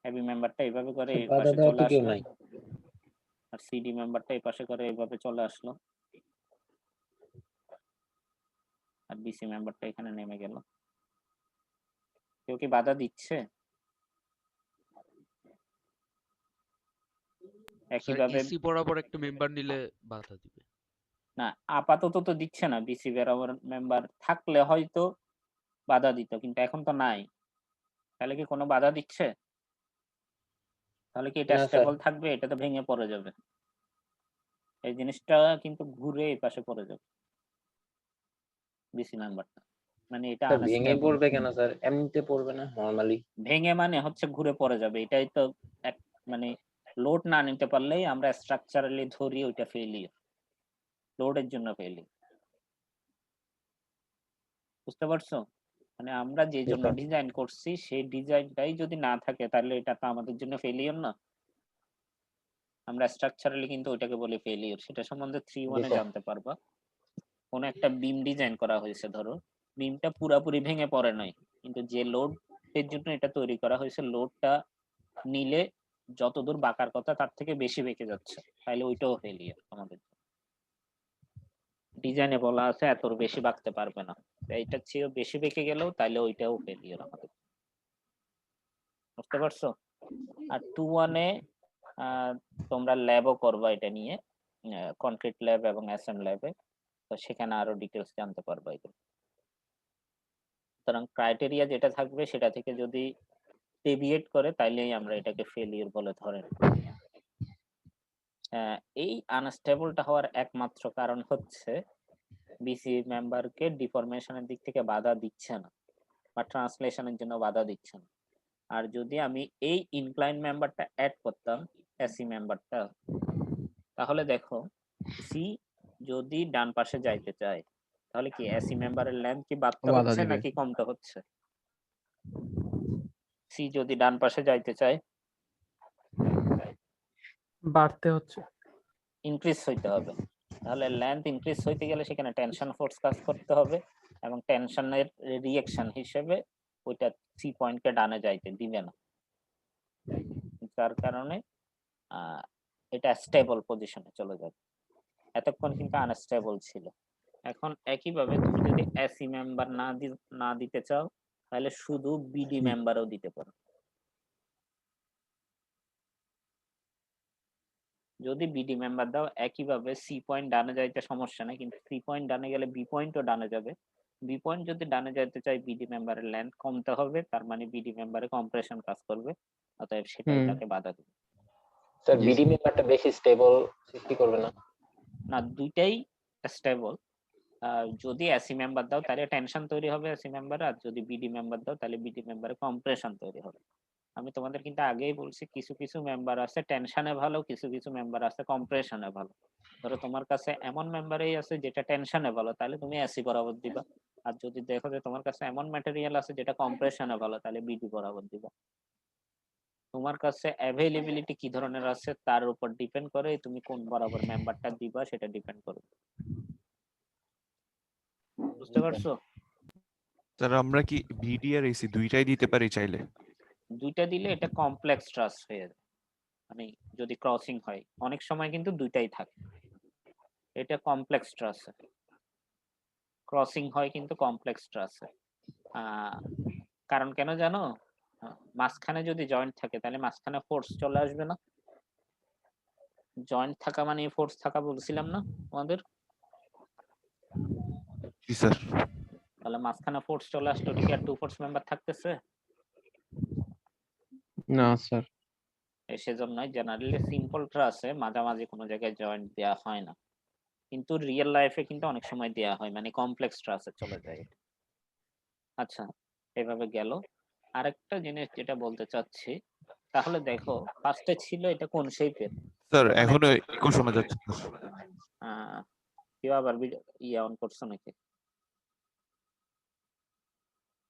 হেভি মেম্বারটা এইভাবে করে এই বাধা পাশে দেওয়ার চলে তো কেউ আসলো, নাই। আর সিডি মেম্বারটা এই পাশে করে এইভাবে চলে আসলো, আর বিসি মেম্বারটা এখানে নেমে গেল। কেউ কি বাধা দিচ্ছে? একইভাবে ইসি বরাবর একটা মেম্বার নিলে বাধা দিবে। না, আপাতত তো দিচ্ছে না। বিসি বরাবর মেম্বার থাকলে হয়তো বাধা দিত, কিন্তু এখন তো নাই। তাহলে কি কোনো বাধা দিচ্ছে? তাহলে কি এটা না স্যার। স্টেবল থাকবে? এটা তো ভেঙে পড়ে যাবে। এই জিনিসটা কিন্তু ঘুরে এই পাশে পড়ে যাবে, বিসি মেম্বারটা। মানে এটা স্যার ভেঙে আনস্টেবল। পড়বে কেন স্যার? এমনিতে পড়বে না নরমালি? ভেঙে মানে হচ্ছে ঘুরে পড়ে যাবে। এটাই তো এক মানে লোড না নিতে পারলেই আমরা স্ট্রাকচারালি ধরি ওইটা ফেলিয়ার। লোডের জন্য ফেলিয়ার। বুঝতে পারছো? মানে আমরা যে জি জন্য স্যার। ডিজাইন করছি সেই ডিজাইনটাই যদি না থাকে তাহলে এটা তো আমাদের জন্য ফেলিয়ার না। আমরা স্ট্রাকচারালি কিন্তু ওইটাকে বলি ফেলিয়ার। সেটা সম্বন্ধে 3-1 এ স্যার। জানতে পারবা। কোন একটা বিম ডিজাইন করা হয়েছে, ধরো বিমটা পুরাপুরি ভেঙে পড়ে নাই, কিন্তু যে লোডের জন্য এটা তৈরি করা হয়েছে লোডটা নিলে যতদূর বাঁকার কথা তার থেকে বেশি বেঁকে যাচ্ছে, তাহলে ওইটাও ফেলিয়ার আমাদের। ডিজাইনে বলা আছে এত বেশি বাঁকতে পারবে না, এইটার চেয়েও বেশি বেঁকে গেলেও তাহলে ওইটাও ফেলিয়ার আমাদের। বুঝতে পারছো? আর 2-1 এ তোমরা ল্যাবও করবা এটা নিয়ে, কনক্রিট ল্যাব এবং এসএম ল্যাবে, তো সেখানে আরো ডিটেলস জানতে পারবা এটা। সুতরাং ক্রাইটেরিয়া যেটা থাকবে সেটা থেকে যদি ডেভিয়েট করে তাইলেই আমরা এটাকে ফেলিয়ার বলে ধরে নেব। এই আনস্টেবলটা হওয়ার একমাত্র কারণ হচ্ছে বিসি মেম্বারকে ডিফরমেশনের দিক থেকে বাধা দিচ্ছে না বা ট্রান্সলেশনের জন্য বাধা দিচ্ছে না। আর যদি আমি এই ইনক্লাইন মেম্বারটা অ্যাড করতাম, এসি মেম্বারটা, তাহলে দেখো সি যদি ডান পাশে যাইতে চায় তাহলে কি এসি মেম্বারের লেন্থ কি বাড়তে বাধা হচ্ছে দিবে। নাকি কমতে হচ্ছে? সি যদি ডান পাশে যাইতে চায় বাড়তে হচ্ছে। ইনক্রিজ হইতে হবে। তাহলে লেন্থ ইনক্রিজ হইতে গেলে সেখানে টেনশন ফোর্স কাজ করতে হবে এবং টেনশনের রিঅ্যাকশন হিসেবে ওইটা সি পয়েন্টকে ডানে যাইতে দিবে না, যার কারণে এটা স্টেবল পজিশনে চলে যাবে। এতক্ষণ কিন্তু আনস্টেবল ছিল। এখন একইভাবে তুমি যদি এসি মেম্বার না দিতে চাও তাহলে শুধু বিডি মেম্বারও দিতে পারো। যদি বিডি মেম্বার দাও একইভাবে সি পয়েন্ট ডানে যাইতে সমস্যা নেই, কিন্তু সি পয়েন্ট ডানে গেলে বি পয়েন্টও ডানে যাবে। বি পয়েন্ট যদি ডানে যাইতে চাই বিডি মেম্বারের লেন্থ কমতে হবে, তার মানে বিডি মেম্বারে কম্প্রেশন কাজ করবে, অতএব সেটাই তাকে বাধা দেবে। স্যার জি, বিডি স্যার। মেম্বারটা বেশি স্টেবল সৃষ্টি করবে না? না, দুইটাই স্টেবল। যদি এসি মেম্বার দাও তাহলে টেনশন তৈরি হবে এসি মেম্বারে, আর যদি বিডি মেম্বার দাও তাহলে বিডি মেম্বারে কম্প্রেশন তৈরি হবে। আমি তোমাদের কিন্তু আগেই বলছি কিছু কিছু মেম্বার আছে টেনশনে ভালো, কিছু কিছু মেম্বার আছে কম্প্রেশনে ভালো। ধরো তোমার কাছে এমন মেম্বারই আছে যেটা টেনশনে ভালো, তাহলে তুমি এসি বরাবর দিবা। আর যদি দেখো যে তোমার কাছে এমন ম্যাটেরিয়াল আছে যেটা কম্প্রেশনে ভালো, তাহলে বিডি বরাবর দিবা। তোমার কাছে অ্যাভেইলেবিলিটি কি ধরনের আছে তার উপর ডিপেন্ড করে তুমি কোন বরাবর মেম্বারটা দিবা, সেটা ডিপেন্ড করবে। বুঝতে পারছো? স্যার আমরা কি বিডি আর এসি দুইটাই দিতে পারি চাইলে? দুইটা দিলে এটা কমপ্লেক্স ট্রাস হয়ে যায়, মানে যদি ক্রসিং হয় অনেক সময় কিন্তু দুইটাই থাকে, এটা কমপ্লেক্স ট্রাস। ক্রসিং হয় কিন্তু কমপ্লেক্স ট্রাসে। কারণ কেন জানো? মাঝখানে যদি জয়েন্ট থাকে তাহলে মাঝখানে ফোর্স চলে আসবে না? জয়েন্ট থাকা মানে ফোর্স থাকা বলছিলাম না আমাদের? জি স্যার। তাহলে মাঝখানে ফোর্স চলে আসলে ওটা কি আর টু ফোর্স মেম্বার থাকতেছে? না স্যার। সেজন্যই জেনারেলি সিম্পল ট্রাসে মাঝামাঝি কোনো জায়গায় জয়েন্ট দেওয়া হয় না, কিন্তু রিয়েল লাইফে কিন্তু অনেক সময় দেওয়া হয়, মানে কমপ্লেক্স ট্রাসে চলে যায়। আচ্ছা, এভাবে গেল। আরেকটা জিনিস যেটা বলতে চাচ্ছি, তাহলে দেখো ফার্স্টে ছিল এটা কোন শেপের? স্যার এখনো ইকো শোনা যাচ্ছে। কেউ আবার ইয়ে অন করছো নাকি?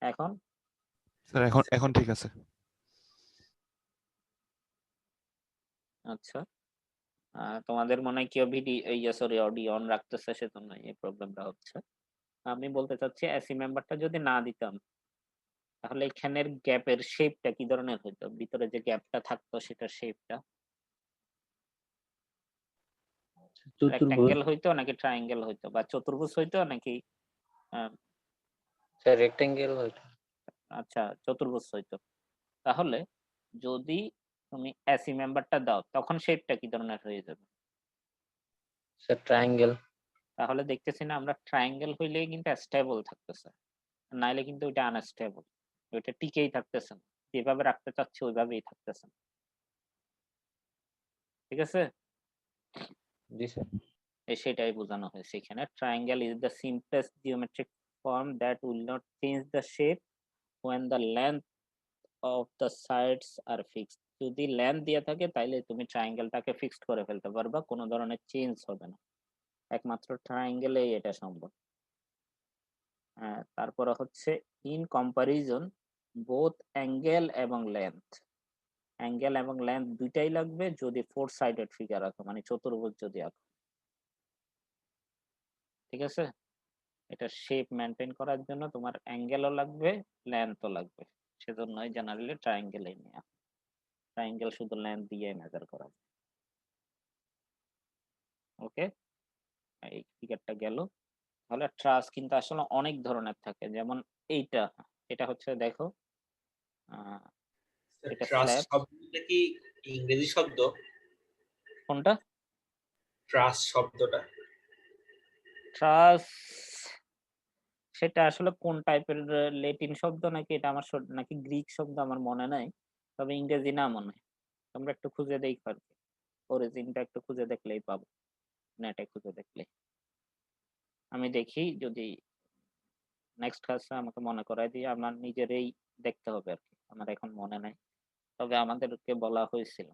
এখন স্যার এখন ঠিক আছে। আচ্ছা, তোমাদের মনে হয় কেউ সরি অডিও অন রাখতেছে, সেজন্য এই প্রবলেমটা হচ্ছে। আমি বলতে চাচ্ছি এসি মেম্বারটা যদি না দিতাম তাহলে এখানের গ্যাপের শেপটা কি ধরনের হইতো? ভিতরে যে গ্যাপটা থাকতো সেটার শেপটা চতুর্ভুজ রেক্ট্যাঙ্গেল হইতো নাকি ট্রায়াঙ্গেল হইতো, বা চতুর্ভুজ হইতো নাকি আহ, স্যার রেক্টেঙ্গেল হয়তো। আচ্ছা চতুর্ভুজ হইতো। তাহলে যদি তুমি এসি মেম্বারটা দাও তখন শেপটা কি ধরনের হয়ে যাবে? Sir triangle. তাহলে দেখতেছি না আমরা ট্রায়াঙ্গেল হইলেই কিন্তু স্টেবল থাকতেছে, নাইলে কিন্তু ওইটা আনস্টেবল, ওইটা টিকেই থাকতেছে না, যেভাবে রাখতে চাচ্ছি ওইভাবেই থাকতেছে না। ঠিক আছে, জি স্যার। সেটাই বোঝানো হয়েছে এখানে। Triangle is the simplest geometric form that will not change the shape when the length of the sides are fixed. যদি লেন্থ দিয়ে থাকে তাইলে তুমি ট্রায়াঙ্গেলটাকে ফিক্সড করে ফেলতে পারবা, কোনো ধরনের চেঞ্জ হবে না, একমাত্র ট্রায়াঙ্গেলেই এটা সম্ভব। তারপরে হচ্ছে ইন কম্পারিজন বোথ অ্যাঙ্গেল এবং লেন্থ, অ্যাঙ্গেল এবং লেন্থ দুইটাই লাগবে যদি 4 সাইডেড ফিগার আঁকো, মানে চতুর্ভুজ যদি আঁকো। ঠিক আছে, এটা শেপ মেনটেন করার জন্য তোমার অ্যাঙ্গেলও লাগবে, লেন্থও লাগবে, সেজন্যই জেনারেলি ট্রায়াঙ্গেলেই নেওয়া। ট্রায়াঙ্গেল শুধু লেন্থ দিয়ে মেজার করা যায়। ওকে, এই ফিগারটা গেল। তাহলে ট্রাস কিন্তু আসলে অনেক ধরনের থাকে, যেমন এইটা, এটা হচ্ছে দেখো এটা ট্রাস্ট স্ল্যাব। শব্দটা কি ইংরেজি শব্দ? কোনটা? ট্রাস্ট শব্দটা ট্রাস সেটা আসলে কোন টাইপের, লেটিন শব্দ নাকি এটা আমার নাকি গ্রিক শব্দ আমার মনে নাই, তবে ইংরেজি না মনে হয়। তোমরা একটু খুঁজে দেখো আর কি, অরিজিনটা একটু খুঁজে দেখলেই পাবো, নেটে খুঁজে দেখলে। আমি দেখি যদি নেক্সট ক্লাসে আমাকে মনে করায় দিয়ে, আমার নিজেরই দেখতে হবে আর কি, আমার এখন মনে নাই, তবে আমাদেরকে বলা হয়েছিল।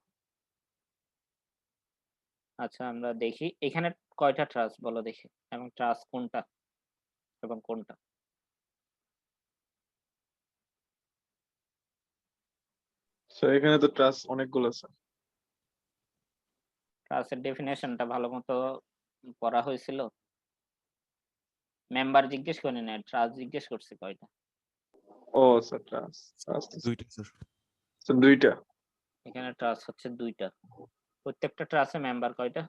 আচ্ছা আমরা দেখি এখানে কয়টা ট্রাস বলো দেখি, এবং ট্রাস কোনটা এবং কোনটা। স্যার এখানে তো ট্রাস্ট অনেকগুলো স্যার। ট্রাসের ডেফিনেশনটা ভালো মতো পড়া হয়েছিল? মেম্বার জিজ্ঞেস করি না, ট্রাস জিজ্ঞেস করছি কয়টা। ও স্যার ট্রাস্ট দুইটা স্যার। স্যার দুইটা। এখানে ট্রাস হচ্ছে দুইটা। প্রত্যেকটা ট্রাসে মেম্বার কয়টা?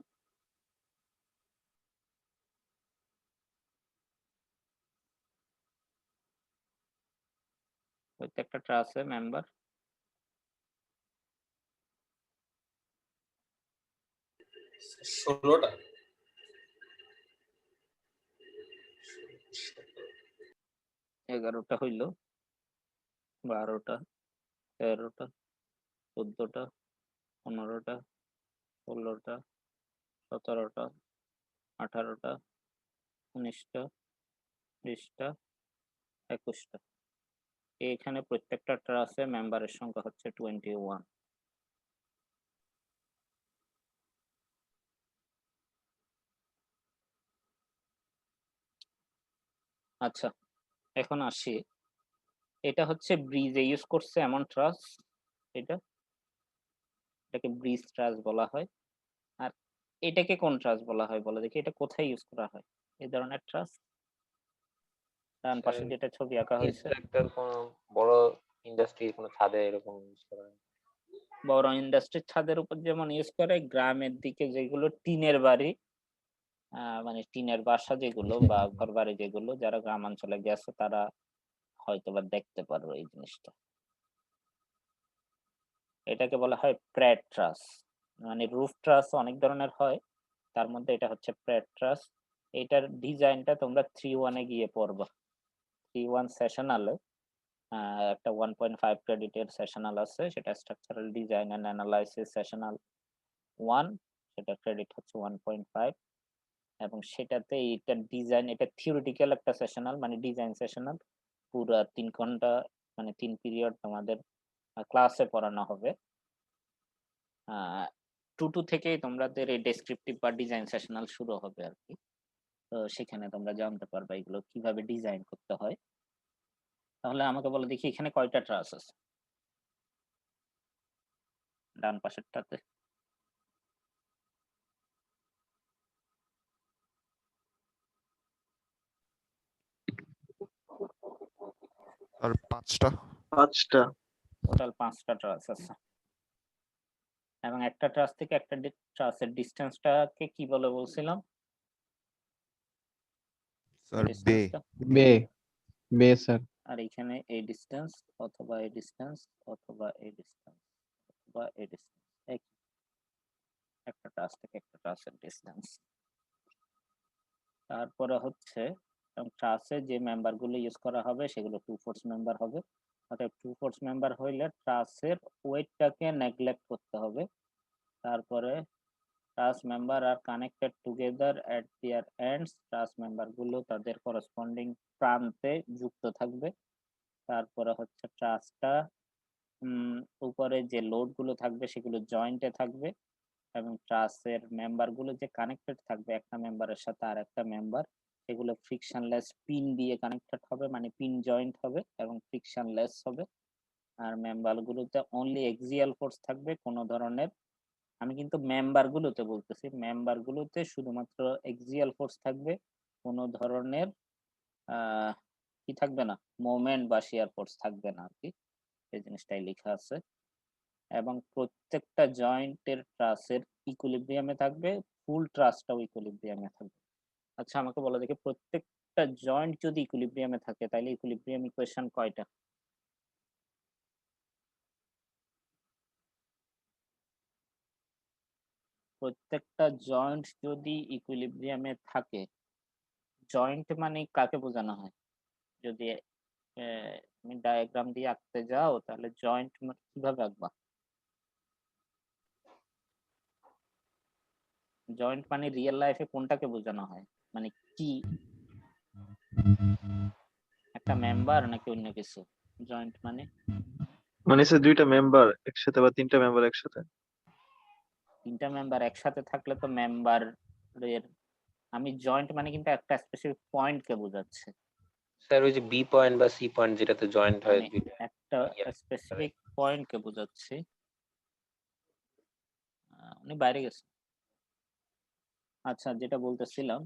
প্রত্যেকটা ট্রাসে মেম্বার 16টা। 11টা হইল, 12টা, 13টা, 14টা, 15টা, 16টা, 17টা, 18টা, 19টা, 20টা, 21টা। এখানে প্রত্যেকটা ট্রাসে মেম্বারের সংখ্যা হচ্ছে 21। আচ্ছা এখন আসি, এটা হচ্ছে ব্রিজে ইউজ করছে এমন ট্রাস, এটাকে ব্রিজ ট্রাস বলা হয়। আর এটাকে কোন ট্রাস বলা হয় বলো দেখি, এটা কোথায় ইউজ করা হয় এই ধরনের ট্রাস? ডান পাশে যেটা ছবি আঁকা হয়েছে, একটা কোন বড় ইন্ডাস্ট্রি কোন ছাদে এরকম ইউজ করা হয়। বড় ইন্ডাস্ট্রির ছাদের উপর যেমন ইউজ করে, গ্রামের দিকে যেগুলো টিনের বাড়ি, মানে টিনের বাসা যেগুলো বা ঘর বাড়ি যেগুলো, যারা গ্রামাঞ্চলে গেছে তারা হয়তোবা দেখতে পারবে এই জিনিসটা। এটাকে বলা হয় প্র্যাট ট্রাস, মানে রুফ ট্রাস অনেক ধরনের হয়, তার মধ্যে এটা হচ্ছে প্র্যাট ট্রাস। এটার ডিজাইনটা তোমরা 3-1 গিয়ে পড়বা, 3-1 সেশনালে একটা 1.5 ক্রেডিটের সেশনাল আছে, সেটা structural design and analysis sessional 1, সেটা ক্রেডিট হচ্ছে 1.5, এবং সেটাতে এটা ডিজাইন, এটা থিওরিটিক্যাল একটা সেশনাল, মানে ডিজাইন সেশনাল, পুরো 3 ঘন্টা, মানে 3 পিরিয়ড তোমাদের ক্লাসে পড়ানো হবে। 2 থেকেই তোমাদের এই ডেসক্রিপটিভ বা ডিজাইন সেশনাল শুরু হবে আর কি। তো সেখানে তোমরা জানতে পারবে এগুলো কিভাবে ডিজাইন করতে হয়। তাহলে আমাকে বলো দেখি এখানে কয়টা ট্রাস আছে ডান পাশেরটাতে? আর 5টা। 5টা। টোটাল 5টা ট্রাস আছে এবং একটা ট্রাস থেকে একটা ট্রাসের ডিস্টেন্সটাকে কি বলে বলছিলাম? স্যার বে। ডিস্টেন্সটা বে বে স্যার। আর এখানে এই ডিস্টেন্স অথবা এই ডিস্টেন্স অথবা এই ডিস্টেন্স অথবা এই ডিস্টেন্স, একটা ট্রাস থেকে একটা ট্রাসের ডিস্টেন্স। তারপরে হচ্ছে ট্রাসে যে মেম্বার গুলো ইউজ করা হবে সেগুলো টু ফোর্স মেম্বার হবে। অর্থাৎ টু ফোর্স মেম্বার হইলে ট্রাসের ওয়েটটাকে নেগলেক্ট করতে হবে। তারপরে ট্রাস মেম্বার আর connected together at their ends, truss member গুলো তাদের করসপন্ডিং প্রান্তে যুক্ত থাকবে। তারপরে হচ্ছে ট্রাসটা উপরে যে লোড গুলো থাকবে সেগুলো জয়েন্টে থাকবে এবং ট্রাসের মেম্বার গুলো যে কানেক্টেড থাকবে একটা মেম্বারের সাথে আর একটা মেম্বার, সেগুলো ফ্রিকশনলেস পিন দিয়ে কানেক্টেড হবে, মানে পিন জয়েন্ট হবে এবং ফ্রিকশনলেস হবে। আর মেম্বার গুলোতে অনলি এক্সিয়াল ফোর্স থাকবে, কোনো ধরনের, আমি কিন্তু মেম্বার গুলোতে বলতেছি, মেম্বার গুলোতে শুধুমাত্র এক্সিয়াল ফোর্স থাকবে, কোনো ধরনের কি থাকবে না, মোমেন্ট বা শিয়ার ফোর্স থাকবে না আর কি, এই জিনিসটাই লেখা আছে। এবং প্রত্যেকটা জয়েন্টের ট্রাসের ইকুইলিব্রিয়ামে থাকবে, ফুল ট্রাসটাও ইকুইলিব্রিয়ামে থাকবে। আচ্ছা আমাকে বলো দেখি, প্রত্যেকটা জয়েন্ট যদি ইকুইলিব্রিয়ামে থাকে তাহলে ইকুইলিব্রিয়াম ইকুয়েশন কয়টা? প্রত্যেকটা জয়েন্ট যদি ইকুইলিব্রিয়ামে থাকে, জয়েন্ট মানে কাকে বোঝানো হয়? যদি তুমি ডায়াগ্রাম দিয়ে আঁকতে যাও তাহলে জয়েন্ট কিভাবে আঁকবা? জয়েন্ট মানে রিয়েল লাইফে কোনটাকে বোঝানো হয়, মানে কি একটা মেম্বার নাকি অন্য কিছু? জয়েন্ট মানে মানে স্যার 2টা মেম্বার একসাথে বা 3টা মেম্বার একসাথে। 3টা মেম্বার একসাথে থাকলে তো মেম্বারের, আমি জয়েন্ট মানে কিন্তু একটা স্পেসিফিক পয়েন্টকে বোঝাচ্ছে, স্যার ওই যে বি পয়েন্ট বা সি পয়েন্ট যেটাতে জয়েন্ট হয় মানে দুইটা। একটা Yes, স্পেসিফিক পয়েন্টকে বোঝাচ্ছে। উনি বাইরে গেছে। আচ্ছা যেটা বলতেছিলাম,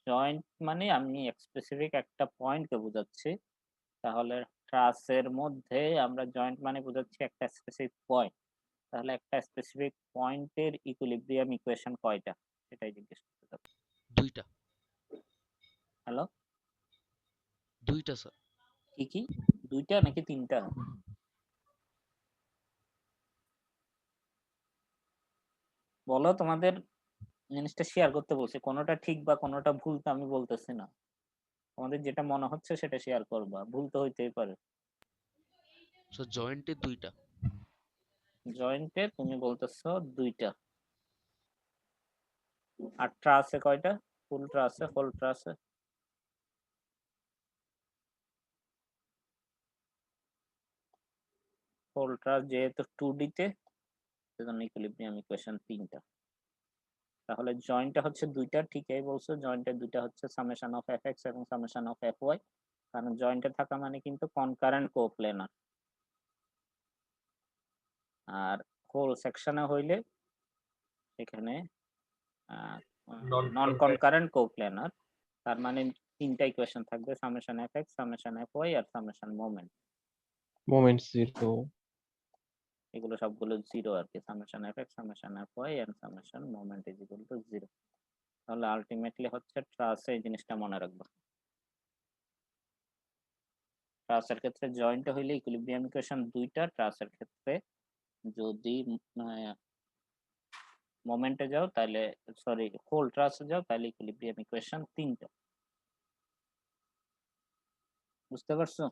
জয়েন্ট মানে আমি স্পেসিফিক একটা পয়েন্টকে বোঝাচ্ছি, তাহলে ট্রাসের মধ্যে আমরা জয়েন্ট মানে বোঝাচ্ছি একটা স্পেসিফিক পয়েন্ট, তাহলে একটা স্পেসিফিক পয়েন্টের ইকুইলিব্রিয়াম ইকুয়েশন কয়টা সেটাই জিজ্ঞেস করতে চাচ্ছি। 2টা। হ্যালো, 2টা স্যার। কি কি 2টা নাকি 3টা? বলো, তোমাদের জিনিসটা শেয়ার করতে বলছি, কোনোটা ঠিক বা কোনোটা ভুল তো আমি বলতেছি না, তোমাদের যেটা মনে হচ্ছে সেটা শেয়ার করবা, ভুল তো হইতেই পারে। স্যার জয়েন্টে 2টা। জয়েন্টে তুমি বলতেছো 2টা, আর ট্রাসে কয়টা? ফুল ট্রাসে, হোল ট্রাসে? হোল ট্রাস যেহেতু 2D তে, সেজন্য ইকুইলিব্রিয়াম ইকুয়েশন 3টা। তাহলে জয়েন্টটা হচ্ছে 2টা, ঠিকই বলছো, জয়েন্টের 2টা হচ্ছে সামেশন অফ এফ এবং সামেশন অফ এফ, কারণ জয়েন্টে থাকা মানে কিন্তু কনকারেন্ট কোপ্লেনার। আর হোল সেকশনে হইলে এখানে নন কনকারেন্ট কোপ্লেনার, তার মানে 3টা ইকুয়েশন থাকবে, সামেশন এফ সামেশন এফ আর সামেশন মোমেন্ট, মোমেন্ট 0। এগুলো সবগুলো 0 আর কি, summation F summation F and summation moment is equal to 0। তাহলে আলটিমেটলি হচ্ছে ট্রাসে এই জিনিসটা মনে রাখবা, ট্রাসের ক্ষেত্রে জয়েন্ট হইলে ইকুইলিব্রিয়াম ইকুয়েশন 2টা, ট্রাসের ক্ষেত্রে যদি মোমেন্টে যাও তাহলে, সরি হোল ট্রাসে যাও তাহলে ইকুইলিব্রিয়াম ইকুয়েশন 3টা। বুঝতে পারছো?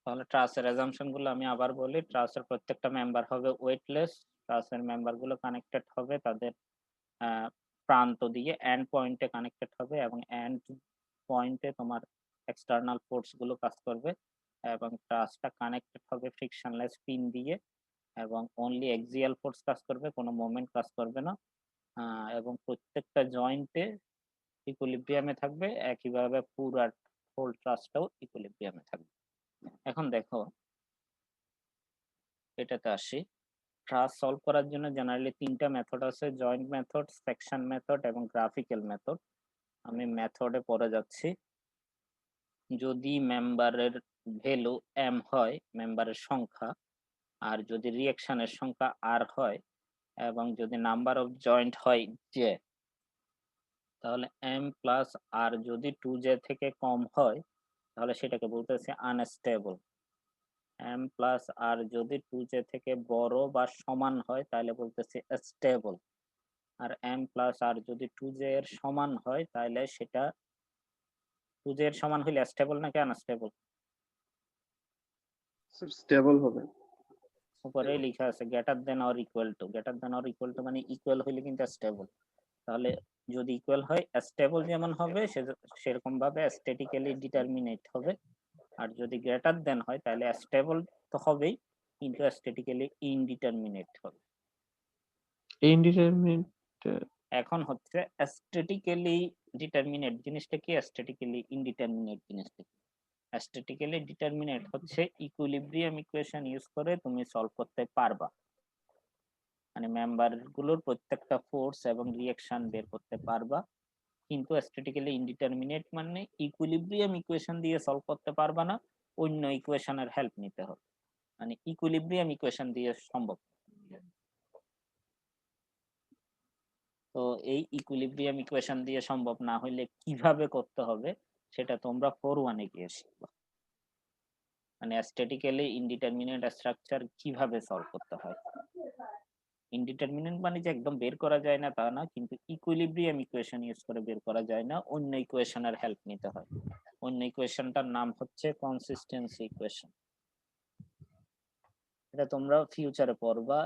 তাহলে ট্রাসের অ্যাজাম্পশন গুলো আমি আবার বলি, ট্রাসের প্রত্যেকটা মেম্বার হবে ওয়েটলেস, ট্রাসের মেম্বার গুলো কানেক্টেড হবে তাদের প্রান্ত দিয়ে এন্ড পয়েন্টে কানেক্টেড হবে এবং এন্ড পয়েন্টে তোমার এক্সটার্নাল ফোর্স গুলো কাজ করবে এবং ট্রাসটা কানেক্টেড হবে ফ্রিকশনলেস পিন দিয়ে এবং অনলি এক্সিয়াল ফোর্স কাজ করবে, কোনো মোমেন্ট কাজ করবে না, এবং প্রত্যেকটা জয়েন্টে ইকুইলিব্রিয়ামে থাকবে, একইভাবে পুরো হোল ট্রাসটাও ইকুইলিব্রিয়ামে থাকবে। এখন দেখো এটাতে আসি, ট্রাস সলভ করার জন্য জেনারেলি 3টা মেথড আছে, জয়েন্ট মেথড, সেকশন মেথড এবং গ্রাফিক্যাল মেথড। আমি মেথডে পরে যাচ্ছি। যদি মেম্বারের ভ্যালু m হয়, মেম্বারের সংখ্যা, আর যদি রিঅ্যাকশনের সংখ্যা r হয়, এবং যদি নাম্বার অফ জয়েন্ট হয় j, তাহলে m প্লাস r যদি 2j থেকে কম হয় তাহলে সেটাকে বলতেছে আনস্টেবল। m প্লাস r যদি 2j থেকে বড় বা সমান হয় তাহলে বলতেছে স্টেবল। আর m প্লাস r যদি 2j এর সমান হয় তাহলে সেটা 2j এর সমান হলে স্টেবল নাকি আনস্টেবল? স্টেবল হবে। উপরে লেখা আছে greater than or equal to. Greater than or equal to মানে ইকুয়াল হলে কিন্তু স্টেবল। তাহলে যদি ইকুয়াল হয় স্টেবল যেমন হবে সেরকম ভাবে স্ট্যাটিক্যালি ডিটারমিনেট হবে। আর যদি গ্রেটার দেন হয় তাহলে স্টেবল তো হবেই, কিন্তু স্ট্যাটিক্যালি ইনডিটারমিনেট হবে। ইনডিটারমিনেট এখন হচ্ছে স্ট্যাটিক্যালি ডিটারমিনেট জিনিসটা কি, স্ট্যাটিক্যালি ইনডিটারমিনেট জিনিসটা কি? স্ট্যাটিক্যালি ডিটারমিনেট হচ্ছে ইকুইলিব্রিয়াম ইকুয়েশন ইউজ করে তুমি সলভ করতে পারবা, মানে মেম্বার গুলোর প্রত্যেকটা ফোর্স এবং রিঅ্যাকশন বের করতে পারবা। কিন্তু স্ট্যাটিক্যালি ইনডিটারমিনেট মানে ইকুইলিব্রিয়াম ইকুয়েশন দিয়ে সলভ করতে পারবা না, অন্য ইকুয়েশনের হেল্প নিতে হবে। মানে ইকুইলিব্রিয়াম ইকুয়েশন দিয়ে সম্ভব। তো এই ইকুইলিব্রিয়াম ইকুয়েশন দিয়ে সম্ভব না হলে কিভাবে করতে হবে সেটা তোমরা 4-1 গিয়ে শিখবা। মানে স্ট্যাটিক্যালি ইনডিটারমিনেট স্ট্রাকচার কিভাবে সলভ করতে হয়। ইনডিটারমিনেট মানে যে একদম বের করা যায় না তা না, কিন্তু ইকুইলিব্রিয়াম ইকুয়েশন ইউজ করে বের করা যায় না, অন্য ইকুয়েশনের হেল্প নিতে হয়। অন্য ইকুয়েশনটার নাম হচ্ছে কনসিস্টেন্সি ইকুয়েশন। এটা তোমরা ফিউচারে পড়বা,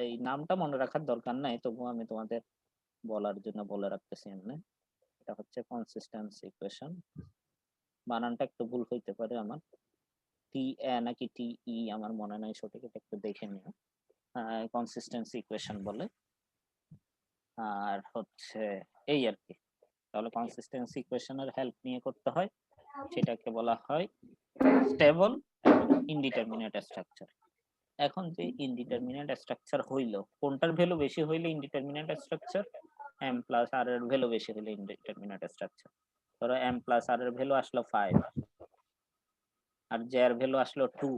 এই নামটা মনে রাখার দরকার নাই, তবুও আমি তোমাদের বলার জন্য বলে রাখতেছি এমনি। এটা হচ্ছে কনসিস্টেন্সি ইকুয়েশন। বানানটা একটু ভুল হইতে পারে আমার, টি এ নাকি টি ই আমার মনে নাই সঠিক, এটা একটু দেখে নিও। কনসিস্টেন্সি ইকুয়েশন বলে। আর হচ্ছে এই আর কি। তাহলে কনসিস্টেন্সি ইকুয়েশনের হেল্প নিয়ে করতে হয়, সেটাকে বলা হয় স্টেবল এবং ইনডিটারমিনেট স্ট্রাকচার। এখন যে ইনডিটারমিনেট স্ট্রাকচার হইলো, কোনটার ভ্যালু বেশি হইলে indeterminate structure? m plus r এর ভ্যালু বেশি হইলে ইনডিটারমিনেট স্ট্রাকচার। ধরো m প্লাস r এর ভ্যালু আসলো 5 আর j এর ভ্যালু আসলো 2,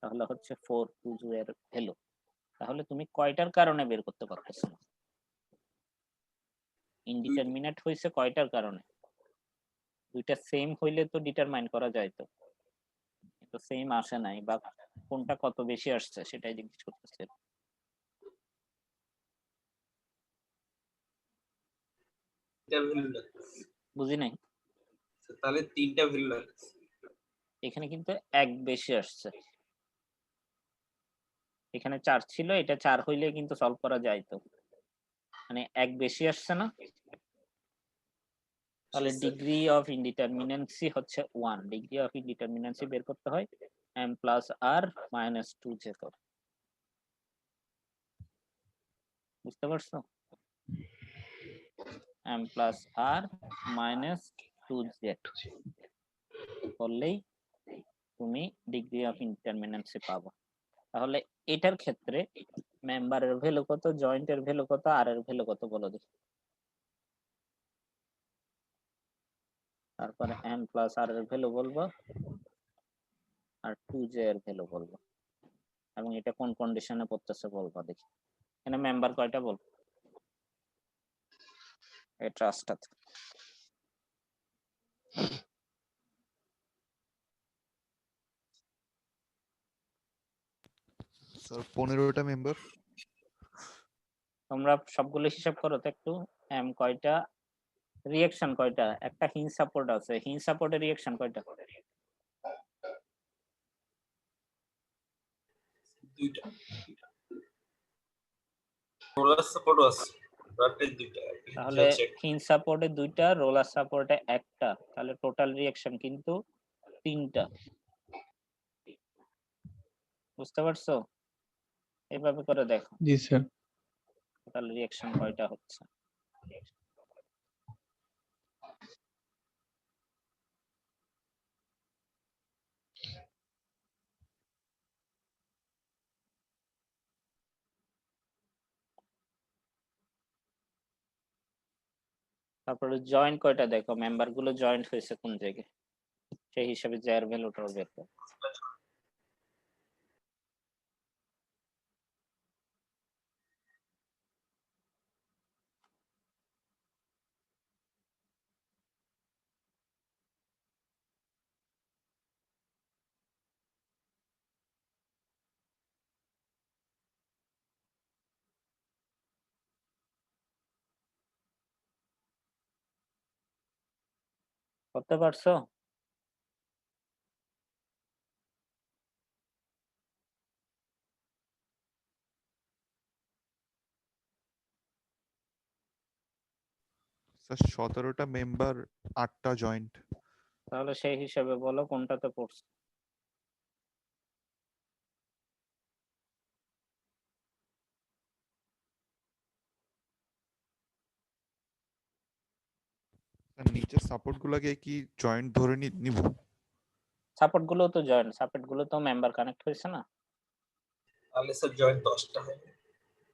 তাহলে হচ্ছে 4 2 এর ভ্যালু। তাহলে তুমি কয়টার কারণে বের করতে পারতেছ না? ইনডিটারমিনেট হইছে কয়টার কারণে? দুইটা সেম হইলে তো ডিটারমাইন করা যায়, তো কিন্তু সেম আসে নাই, বা কোনটা কত বেশি আসছে সেটাই জিজ্ঞেস করতেছে। বুঝি নাই। তাহলে 3টা ভ্যালু লাগছে। এখানে কিন্তু এক বেশি আসছে, এখানে 4 ছিল, এটা 4 হইলে কিন্তু সলভ করা যায়, তো মানে এক বেশি আসছে না। তাহলে ডিগ্রি অফ ইনডিটারমিনেন্সি হচ্ছে 1। ডিগ্রি অফ ইনডিটারমিনেন্সি বের করতে হয় m plus r minus 2j করে। বুঝতে পারছো? m plus r minus 2j করলেই তুমি ডিগ্রি অফ ইনডিটারমিনেন্সি পাবো। তাহলে এটার ক্ষেত্রে মেম্বারের ভ্যালু কত, জয়েন্টের ভ্যালু কত, আর এর ভ্যালু কত বলো দেখি। তারপরে m প্লাস r এর ভ্যালু বলবো আর 2j এর ভ্যালু বলবো, এবং এটা কোন কন্ডিশনে পড়তেছে বলবো দেখি। এখানে মেম্বার কয়টা বল, এই ট্রাস্টটাতে? Sir 15টা member. তোমরা সবগুলো হিসাব করো তো একটু। m কয়টা, রিঅ্যাকশন কয়টা? একটা হিঞ্জ সাপোর্ট আছে, হিঞ্জ সাপোর্টের রিঅ্যাকশন কয়টা? 2টা। রোলার সাপোর্টও আছে। রোলারটাই 2টা। তাহলে হিঞ্জ সাপোর্টে 2টা, রোলার সাপোর্টে 1টা, তাহলে টোটাল রিঅ্যাকশন কিন্তু 3টা। বুঝতে পারছো? এইভাবে করে দেখো জি স্যার। টোটাল রিঅ্যাকশন কয়টা হচ্ছে। তারপরে জয়েন্ট কয়টা দেখো, মেম্বার গুলো জয়েন্ট হয়েছে কোন জায়গায়। সেই হিসাবে জ্যার ভ্যালুটাও বের করো। করতে পারছো? স্যার 17টা মেম্বার 8টা জয়েন্ট। তাহলে সেই হিসাবে বলো কোনটাতে পড়ছো। স্যার নিচের সাপোর্ট গুলাকে কি জয়েন্ট ধরে নিব? সাপোর্ট গুলো তো জয়েন্ট, সাপোর্ট গুলো তো মেম্বার কানেক্ট হয়েছে না, তাহলে স্যার জয়েন্ট 10টা হয়।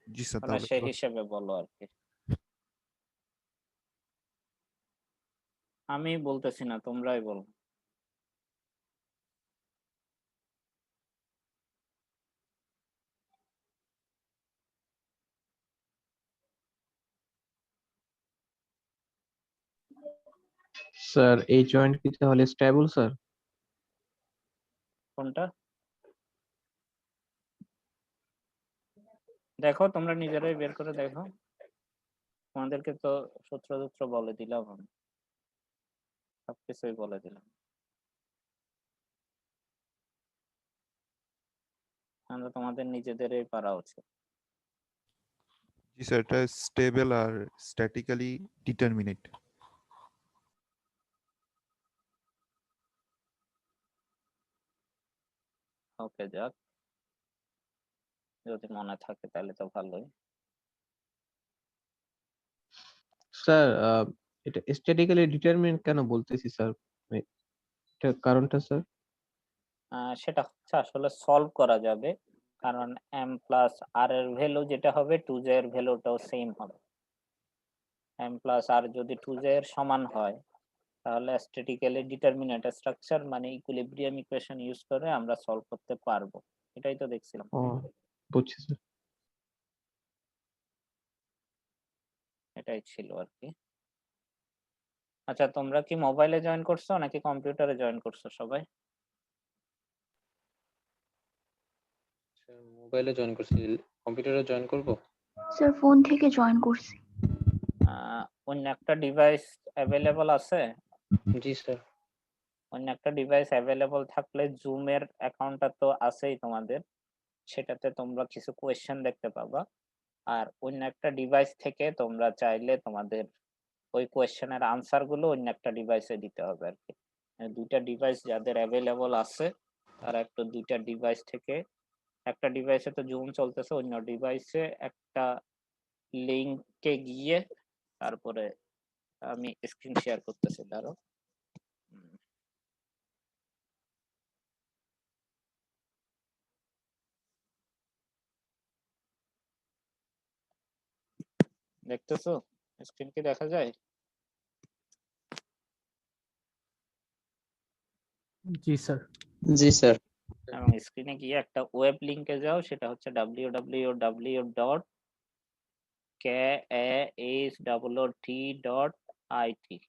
জি স্যার, তাহলে তাহলে সেই হিসাবে বলো আর কি। আমি বলতেছি না, তোমরাই বলো। স্যার এই জয়েন্ট কি তাহলে স্টেবল স্যার? কোনটা দেখো, তোমরা নিজেরাই বের করে দেখো। তোমাদেরকে তো সূত্র বলে দিলাম, আমি সবকিছুই বলে দিলাম। আমরা তোমাদের নিজেদেরই পারা উচিত। জি স্যার, এটা স্টেবল আর স্ট্যাটিক্যালি ডিটারমিনেট। ওকে, যাক, যদি মনে থাকে তাহলে তো ভালোই। স্যার এটা স্ট্যাটিক্যালি ডিটারমিনেন্ট কেন বলতেছি স্যার? এটা কারণটা স্যার? সেটা হচ্ছে আসলে সলভ করা যাবে, কারণ m প্লাস r এর ভ্যালু যেটা হবে 2j এর ভ্যালুটাও সেম হবে। m প্লাস r যদি 2j এর সমান হয়, তাহলে স্ট্যাটিক্যালি ডিটারমিনেট স্ট্রাকচার মানে ইকুইলিব্রিয়াম ইকুয়েশন ইউজ করে আমরা সলভ করতে পারবো। এটাই তো দেখছিলাম। ও, বুঝছি স্যার। এটাই ছিল আর কি। আচ্ছা, তোমরা কি মোবাইলে জয়েন করছো নাকি কম্পিউটারে জয়েন করছো সবাই? মোবাইলে জয়েন করছি, কম্পিউটারে জয়েন করব। স্যার ফোন থেকে জয়েন করছি। অন্য একটা ডিভাইস অ্যাভেলেবল আছে? জি স্যার। অন্য একটা ডিভাইস অ্যাভেলেবল থাকলে জুমের অ্যাকাউন্টটা তো আছেই তোমাদের, সেটাতে তোমরা কিছু কোয়েশ্চেন দেখতে পাবা। আর অন্য একটা ডিভাইস থেকে তোমরা চাইলে তোমাদের ওই কোয়েশ্চেনের আনসার গুলো অন্য একটা ডিভাইসে দিতে হবে আর কি। দুইটা ডিভাইস যাদের অ্যাভেলেবল আছে তারা একটু দুইটা ডিভাইস থেকে, একটা ডিভাইসে তো জুম চলতেছে, অন্য ডিভাইসে একটা লিংকে গিয়ে তারপরে আমি স্ক্রিন শেয়ার করতেছি, দাঁড়ো। দেখতেছো স্ক্রিন কি দেখা যায়? জি স্যার। জি স্যার। এবং স্ক্রিনে গিয়ে একটা ওয়েব লিংকে যাও, সেটা হচ্ছে www.kahoot.it।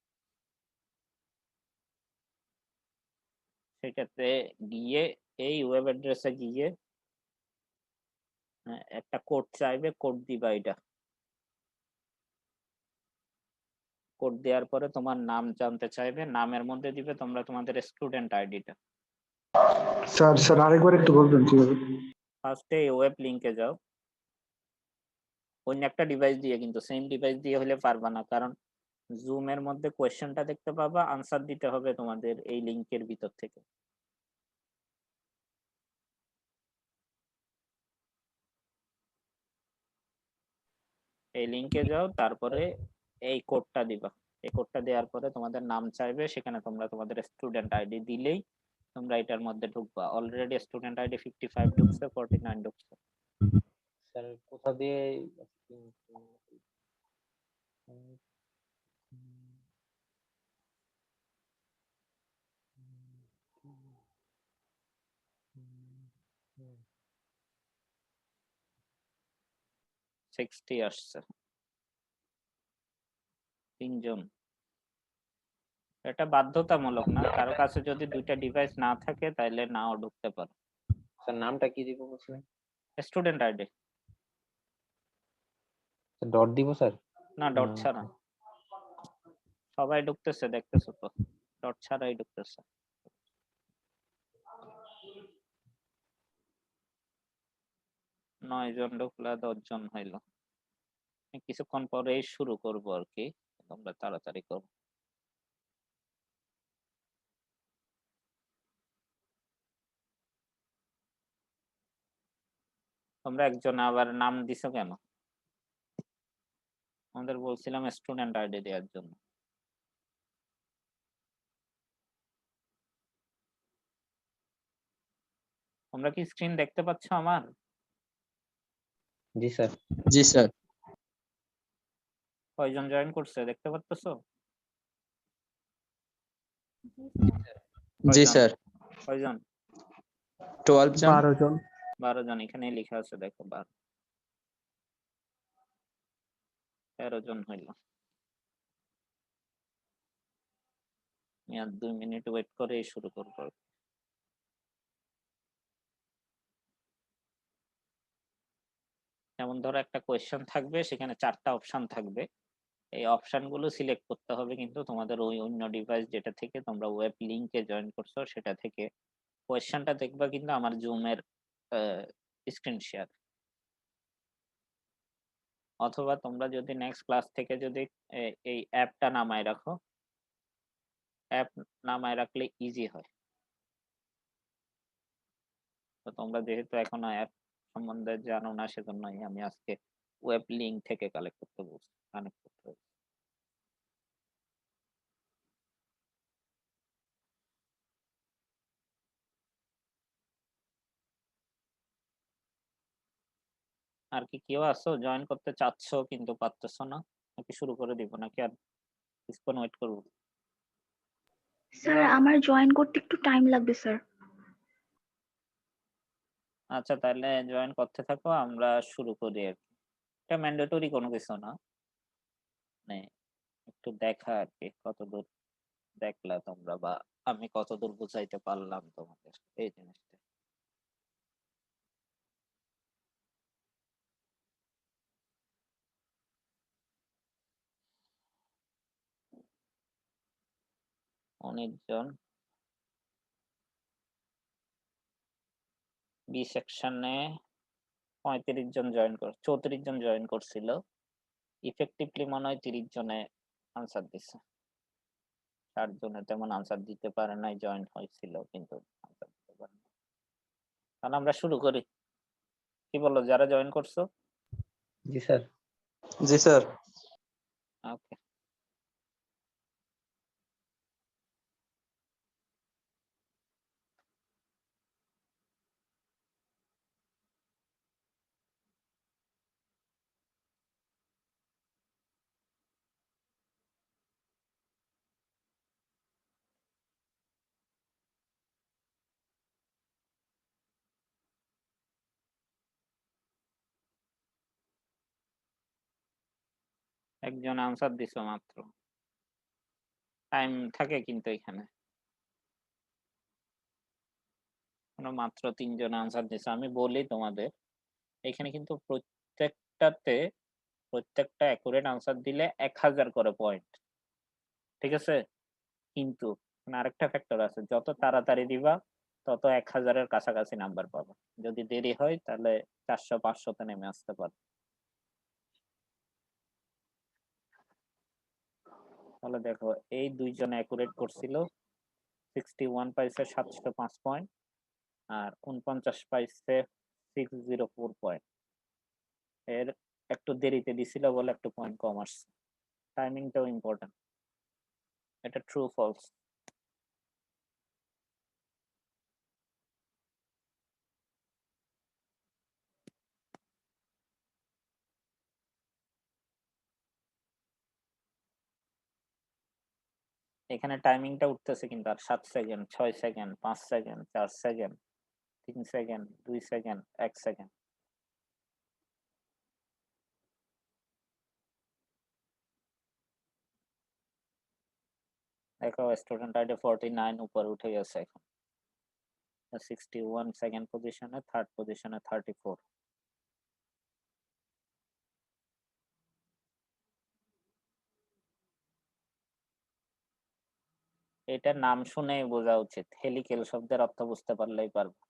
সেটাতে গিয়ে এই ওয়েব অ্যাড্রেসে গিয়ে একটা কোড চাইবে, কোড দিবা। এটা কোড দেওয়ার পরে তোমার নাম জানতে চাইবে, নামের মধ্যে দিবে তোমরা তোমাদের স্টুডেন্ট আইডিটা। স্যার আরেকবার একটু বলবেন কিভাবে? ফার্স্টে ওয়েব লিংকে যাও, অন্য একটা ডিভাইস দিয়ে, কিন্তু সেম ডিভাইস দিয়ে হলে পারবা না, কারণ জুমের মধ্যে কোয়েশ্চেনটা দেখতে পাবা, আনসার দিতে হবে তোমাদের এই লিংকের ভিতর থেকে। এই লিংকে যাও, তারপরে এই কোডটা দিবা। এই কোডটা দেওয়ার পরে তোমাদের নাম চাইবে, সেখানে তোমরা তোমাদের স্টুডেন্ট আইডি দিলেই তোমরা এটার মধ্যে ঢুকবা। অলরেডি স্টুডেন্ট আইডি 55 ঢুকছে, 49 ঢুকছে। স্যার কোথা দিয়ে 60 আসছে, 3 জন। এটা বাধ্যতামূলক না, কারো কাছে যদি দুইটা ডিভাইস না থাকে তাহলে নাও ঢুকতে পারে। স্যার নামটা কি দিব বলছিলেন? স্টুডেন্ট আইডি, ডট দিব স্যার? না ডট ছাড়া। সবাই ঢুকতেছে, দেখতেছো তো, ডট ছাড়াই ঢুকতেছে। নয় জন ঢুকলে 10 জন হইলো। কিছুক্ষণ পরেই শুরু করবো আর কি, তোমরা তাড়াতাড়ি করো। তোমরা একজন আবার নাম দিছো কেন? আমাদের বলছিলাম স্টুডেন্ট আইডি দেওয়ার জন্য। তোমরা কি স্ক্রিন দেখতে পাচ্ছ আমার? জি স্যার। জি স্যার। কয়জন জয়েন করছে দেখতে পাচ্ছো? জি কয়জন? স্যার। কয়জন? 12 জন। 12 জন। 12 জন, এখানে লেখা আছে দেখো 12। 13 জন হইল। আর 2 মিনিট ওয়েট করে শুরু করবো। যেমন ধরো একটা কোয়েশ্চেন থাকবে, সেখানে 4টা অপশন থাকবে। এই অপশন গুলো সিলেক্ট করতে হবে, কিন্তু তোমাদের ওই অন্য ডিভাইস যেটা থেকে তোমরা ওয়েব লিংকে জয়েন করছো সেটা থেকে। কোয়েশ্চেনটা দেখবা কিন্তু আমার জুমের স্ক্রিন শেয়ার, অথবা তোমরা যদি নেক্সট ক্লাস থেকে যদি এই অ্যাপটা নামায় রাখো, অ্যাপ নামায় রাখলে ইজি হয়। তো তোমরা যেহেতু এখনো অ্যাপ সম্বন্ধে জানো না, সেজন্যই আমি আজকে ওয়েব লিংক থেকে কানেক্ট করতে বলছি। আর কি কেউ আছো জয়েন করতে চাচ্ছো কিন্তু পারতেছো না? নাকি শুরু করে দিব, নাকি আর কিছুক্ষণ ওয়েট করবো? স্যার আমার জয়েন করতে একটু টাইম লাগবে স্যার। আচ্ছা, তাহলে জয়েন করতে থাকো, আমরা শুরু করি আর কি। এটা ম্যান্ডেটরি কোনো কিছু না, মানে একটু দেখা আর কি, কতদূর দেখলা তোমরা বা আমি কতদূর বুঝাইতে পারলাম তোমাদের এই জিনিসটা। অনেকজন বি সেকশনে 35 জন জয়েন 34 জন জয়েন করছিল। ইফেক্টিভলি মনে হয় 30 জনে আনসার দিছে, 60 জনে তেমন আনসার দিতে পারে নাই, জয়েন হয়েছিল কিন্তু আনসার দিতে পারে না। তাহলে আমরা শুরু করি, কি বলো যারা জয়েন করছো? জি স্যার। জি স্যার। ওকে। একজন আনসার দিছো মাত্র, টাইম থাকে কিন্তু এখানে। মাত্র 3 জন আনসার দিছে। আমি বলি তোমাদের, এখানে কিন্তু প্রত্যেকটা অ্যাকুরেট আনসার দিলে 1000 করে পয়েন্ট, ঠিক আছে? কিন্তু আরেকটা ফ্যাক্টর আছে, যত তাড়াতাড়ি দিবা তত 1000-এর কাছাকাছি নাম্বার পাবা। যদি দেরি হয় তাহলে 400-500-তে নেমে আসতে পারে। তাহলে দেখো, এই 2 জন অ্যাকুরেট করছিল, 61 পাইছে 705 পয়েন্ট, আর 49 পাইছে 604 পয়েন্ট। এর একটু দেরিতে দিছিল বলে একটু পয়েন্ট কম আসছে। টাইমিংটাও ইম্পর্টেন্ট। এটা ট্রু ফলস? এখানে টাইমিংটা উঠতেছে কিন্তু, আর 7 second, 6 second, 5 second, 4 second, 3 second, 2 second, 1 second. দেখো স্টুডেন্ট আইডি 49 উপরে উঠে গেছে এখন 61 সেকেন্ড পজিশনে, থার্ড পজিশনে 34। এটার নাম শুনেই বোঝা উচিত, হেলিকেল শব্দের অর্থ বুঝতে পারলেই পারবে।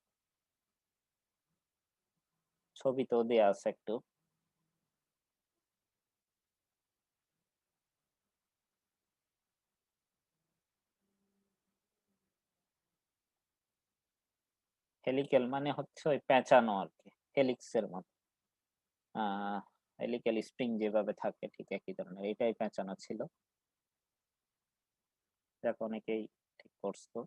ছবিতেও দেয়া আছে একটু। হেলিকেল মানে হচ্ছে ওই পেঁচানো আর কি, হেলিক্সের মতো। হেলিক্যাল স্প্রিং যেভাবে থাকে ঠিক একই ধরনের, এটাই পেঁচানো ছিল। দেখো অনেকেই ঠিক করছো।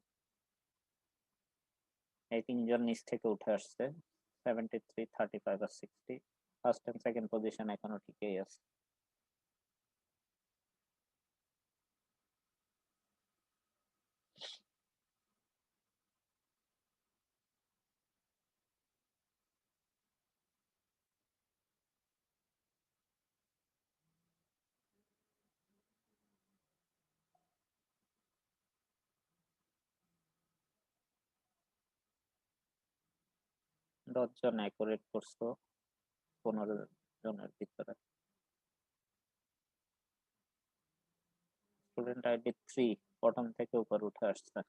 এই তিনজন নিচ থেকে উঠে আসছে 73, 35 আর 60। ফার্স্ট এন্ড সেকেন্ড পজিশন এখনো ঠিকই আছে। দশজন অ্যাকুরেট করছো 15 জনের ভিতরে। স্টুডেন্ট আইডি 3 বটম থেকে উপর উঠে আসছে।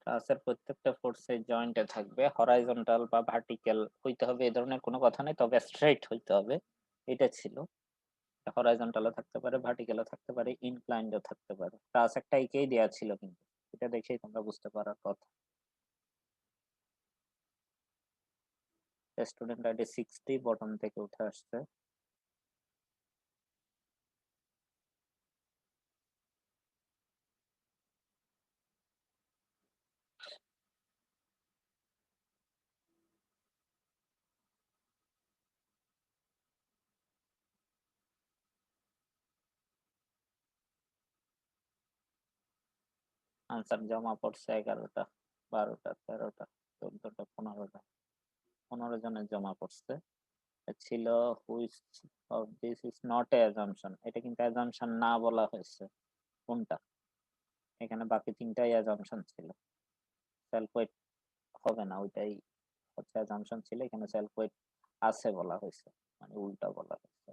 ক্লাসের প্রত্যেকটা ফোর্সে জয়েন্টে থাকবে, হরাইজন্টাল বা ভার্টিক্যাল হইতে হবে এ ধরনের কোনো কথা নেই, তবে স্ট্রেইট হইতে হবে। এটা ছিল। হরাইজন্টালও থাকতে পারে, ভার্টিক্যালও থাকতে পারে, ইনক্লাইন্ডও থাকতে পারে। ক্লাস একটা একেই দেয়া ছিল, কিন্তু এটা দেখেই তোমরা বুঝতে পারার কথা। স্টুডেন্ট আইডি 60 বটম থেকে উঠে আসছে। আনসার জমা পড়ছে 11টা, 12টা, 13টা, 14টা, 15টা। 15 জনের জমা পড়ছে। ছিল which of this is not a assumption, এটা কিন্তু অ্যাজাম্পশন না বলা হয়েছে। কোনটা? এখানে বাকি তিনটাই অ্যাজাম্পশন ছিল। সেলফ ওয়েট হবে না, ওইটাই হচ্ছে অ্যাজাম্পশন ছিল, এখানে সেলফ ওয়েট আছে বলা হয়েছে, মানে উল্টা বলা হয়েছে।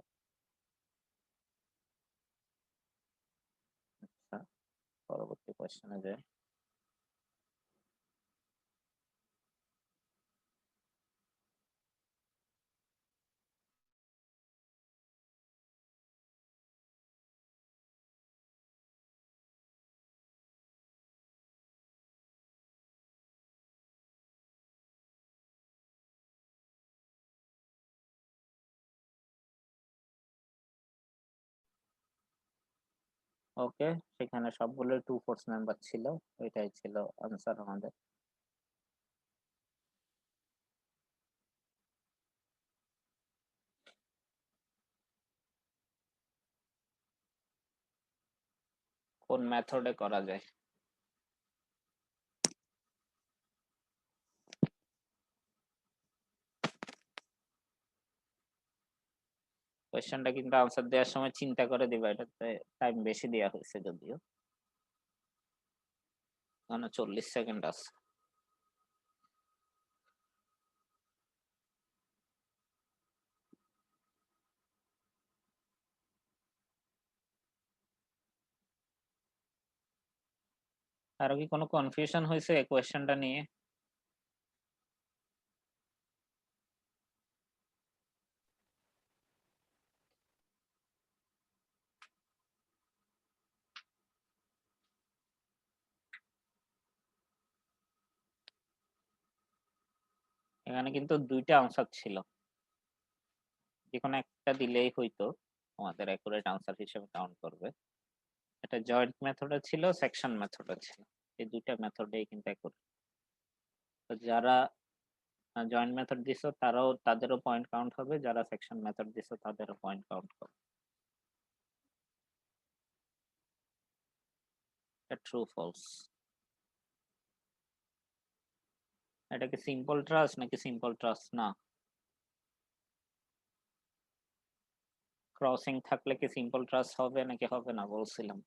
আচ্ছা, পরবর্তী কোশ্চেনে যে ওকে, সেখানে সবগুলো 2 ফোর্স মেম্বার ছিল, এটাই ছিল আনসার আমাদের। কোন মেথডে করা যায়? কোয়েশ্চেনটা কিন্তু আনসার দেওয়ার সময় চিন্তা করে দিবা, এটাতে টাইম বেশি দেওয়া হয়েছে যদিও, মানে 40 সেকেন্ড আছে। আরো কি কোনো কনফিউশন হয়েছে কোয়েশ্চেনটা নিয়ে? এখানে কিন্তু দুইটা আনসার ছিল, যে কোনো একটা দিলেই হয়তো আমাদের অ্যাকুরেট আনসার হিসেবে কাউন্ট করবে। এটা জয়েন্ট মেথডে ছিল, সেকশন মেথডে ছিল, এই দুইটা মেথডেই কিন্তু অ্যাকুরেট। তো যারা জয়েন্ট মেথড দিছো তাদেরও পয়েন্ট কাউন্ট হবে, যারা সেকশন মেথড দিছো তাদেরও পয়েন্ট কাউন্ট হবে। এটা ট্রু ফলস। এটা কি সিম্পল ট্রাস্ট নাকি সিম্পল ট্রাস্ট না? ক্রসিং থাকলে কি সিম্পল ট্রাস্ট হবে নাকি হবে না বলছিলাম।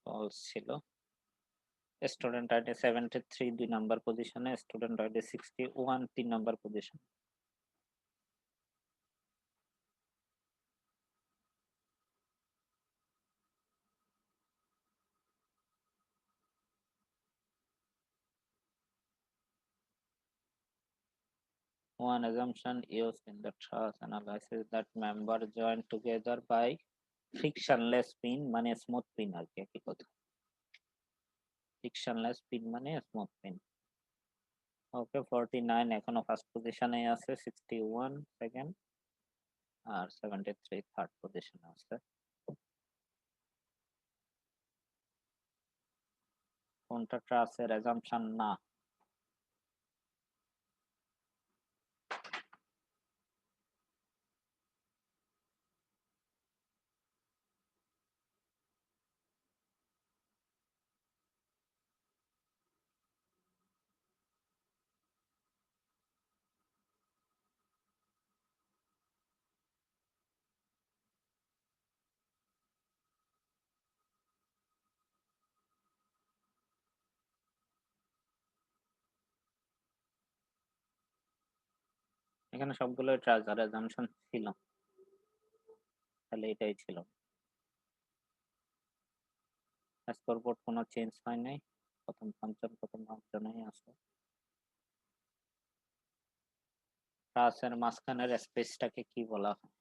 ফলস ছিল। স্টুডেন্ট আইডি 73 2 নাম্বার পজিশনে, student ID 61 3 number position. One assumption used in the trust analysis that member join together by frictionless pin মানে স্মুথ পিন আর কি, একই কথা। frictionless pin মানে স্মুথ পিন। ওকে 49 এখনো ফার্স্ট পজিশনে আছে, 61 সেকেন্ড, আর 73 থার্ড পজিশনে আছে। কোনটা ট্রাস্টের অ্যাজাম্পশন না? এখানে সবগুলো ট্রাস্ট আর অ্যাজাম্পশন ছিল, তাহলে এটাই ছিল। স্কোরবোর্ড কোনো চেঞ্জ হয় নাই, প্রথম পঞ্চমই আছে। ট্রাস্টের মাঝখানের স্পেসটাকে কি বলা হয়?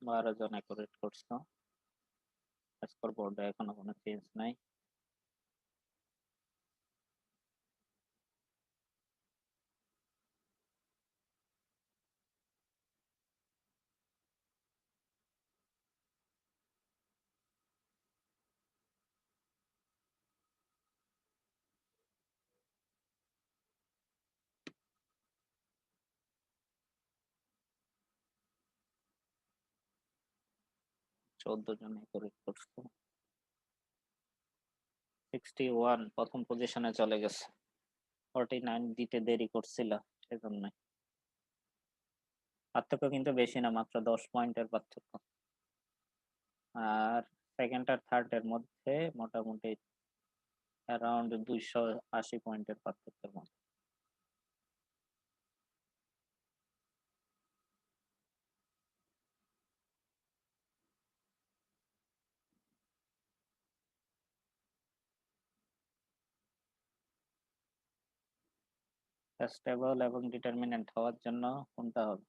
বারো জন অ্যাকুরেট করছো, স্কোরবোর্ডে এখনো কোনো চেঞ্জ নাই। চোদ্দ জন অ্যাকুরেট করছো, 61 প্রথম পজিশনে চলে গেছে। 49 দিতে দেরি করছিল সেজন্য। পার্থক্য কিন্তু বেশি না, মাত্র 10 পয়েন্টের পার্থক্য। আর সেকেন্ড আর থার্ড এর মধ্যে মোটামুটি অ্যারাউন্ড 280 পয়েন্টের পার্থক্যের মধ্যে। স্টেবল এবং ডিটারমিনেন্ট হওয়ার জন্য কোনটা হবে?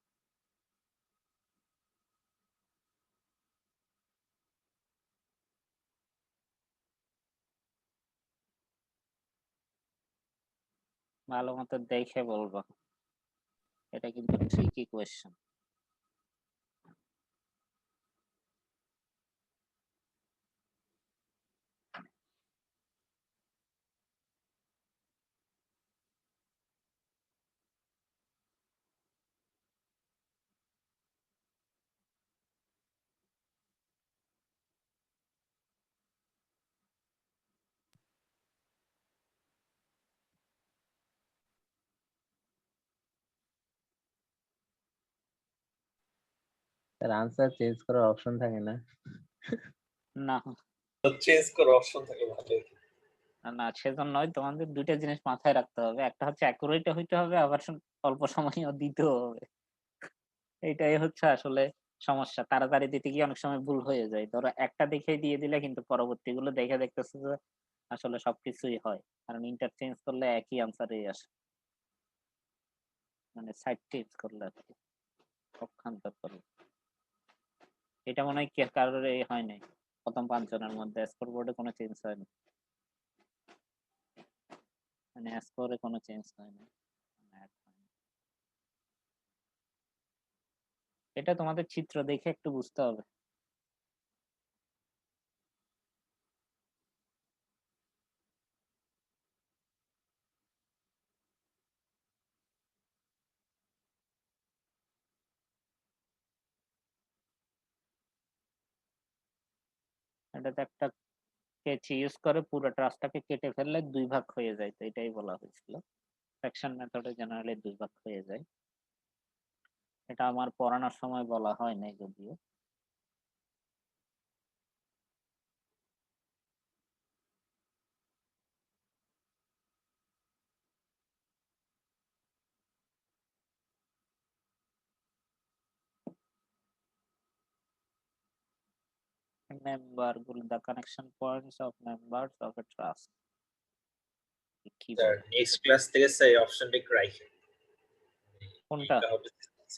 ভালো মতো দেখে বলবো, এটা কিন্তু tricky question. Sir answer change করার অপশন থাকে না? না চেঞ্জ করার অপশন থাকে ভালোই। না সেজন্যই তোমাদের দুইটা জিনিস মাথায় রাখতে হবে, একটা হচ্ছে অ্যাকুরেট হইতে হবে, আবার অল্প সময়ও দিতেও হবে। এইটাই হচ্ছে আসলে সমস্যা। তাড়াতাড়ি দিতে গিয়ে অনেক সময় ভুল হয়ে যায়। ধরো একটা দেখেই দিয়ে দিলে কিন্তু পরবর্তীগুলো দেখে দেখতেছে যে আসলে সবকিছুই হয়। কারণ ইন্টারচেঞ্জ করলে একই আনসারই আসে। মানে সাইড চেঞ্জ করলে আরকি। পক্ষান্তর করলে। এটা মনে হয় কারোর হয় নাই। প্রথম ৫ জনের মধ্যে স্কোর বোর্ডে কোনো চেঞ্জ হয়নি। মানে স্কোরে কোনো চেঞ্জ হয়নি। মানে add হয়নি। এটা তোমাদের চিত্র দেখে একটু বুঝতে হবে। এটাতে একটা কেচি ইউজ করে পুরো ট্রাসটাকে কেটে ফেললে ২ ভাগ হয়ে যায়। তো এটাই বলা হয়েছিল। সেকশন মেথডে জেনারেলি ২ ভাগ হয়ে যায়। এটা আমার পড়ানোর সময় বলা হয় নাই যদিও। মেম্বার গুলো the connection points of members of a trust কি স্যার বলে? নেক্সট ক্লাস থেকে স্যার এই অপশনটা একটু রাখেন। কোনটা?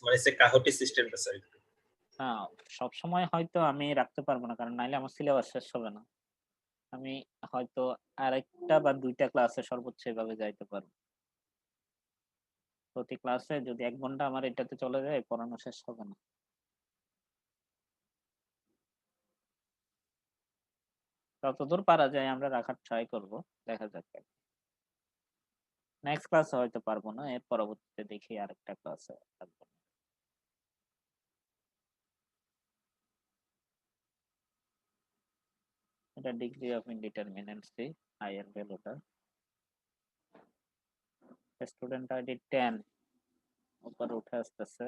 মানে সে কাহটি সিস্টেমটা স্যার একটু। না, সবসময় হয়তো আমি রাখতে পারব না। কারণ নাইলে আমার সিলেবাস শেষ হবে না। আমি হয়তো আরেকটা বা ২ টা ক্লাসে সর্বোচ্চ এভাবে যাইতে পারব। প্রতি ক্লাসে যদি ১ ঘন্টা আমার এটাতে চলে যায় পড়ানো শেষ হবে না। যতদূর পারা যায় আমরা রাখার ট্রাই করব। দেখা যাক। নেক্সট ক্লাসে হয়তো পারব না। এর পরবর্তীতে দেখি আরেকটা ক্লাসে থাকব। এটা ডিগ্রি অফ ইনডিটারমিনেন্সি হাইয়ার ভ্যালুটা। স্টুডেন্ট আইডি 10 উপরে উঠে আসতেছে।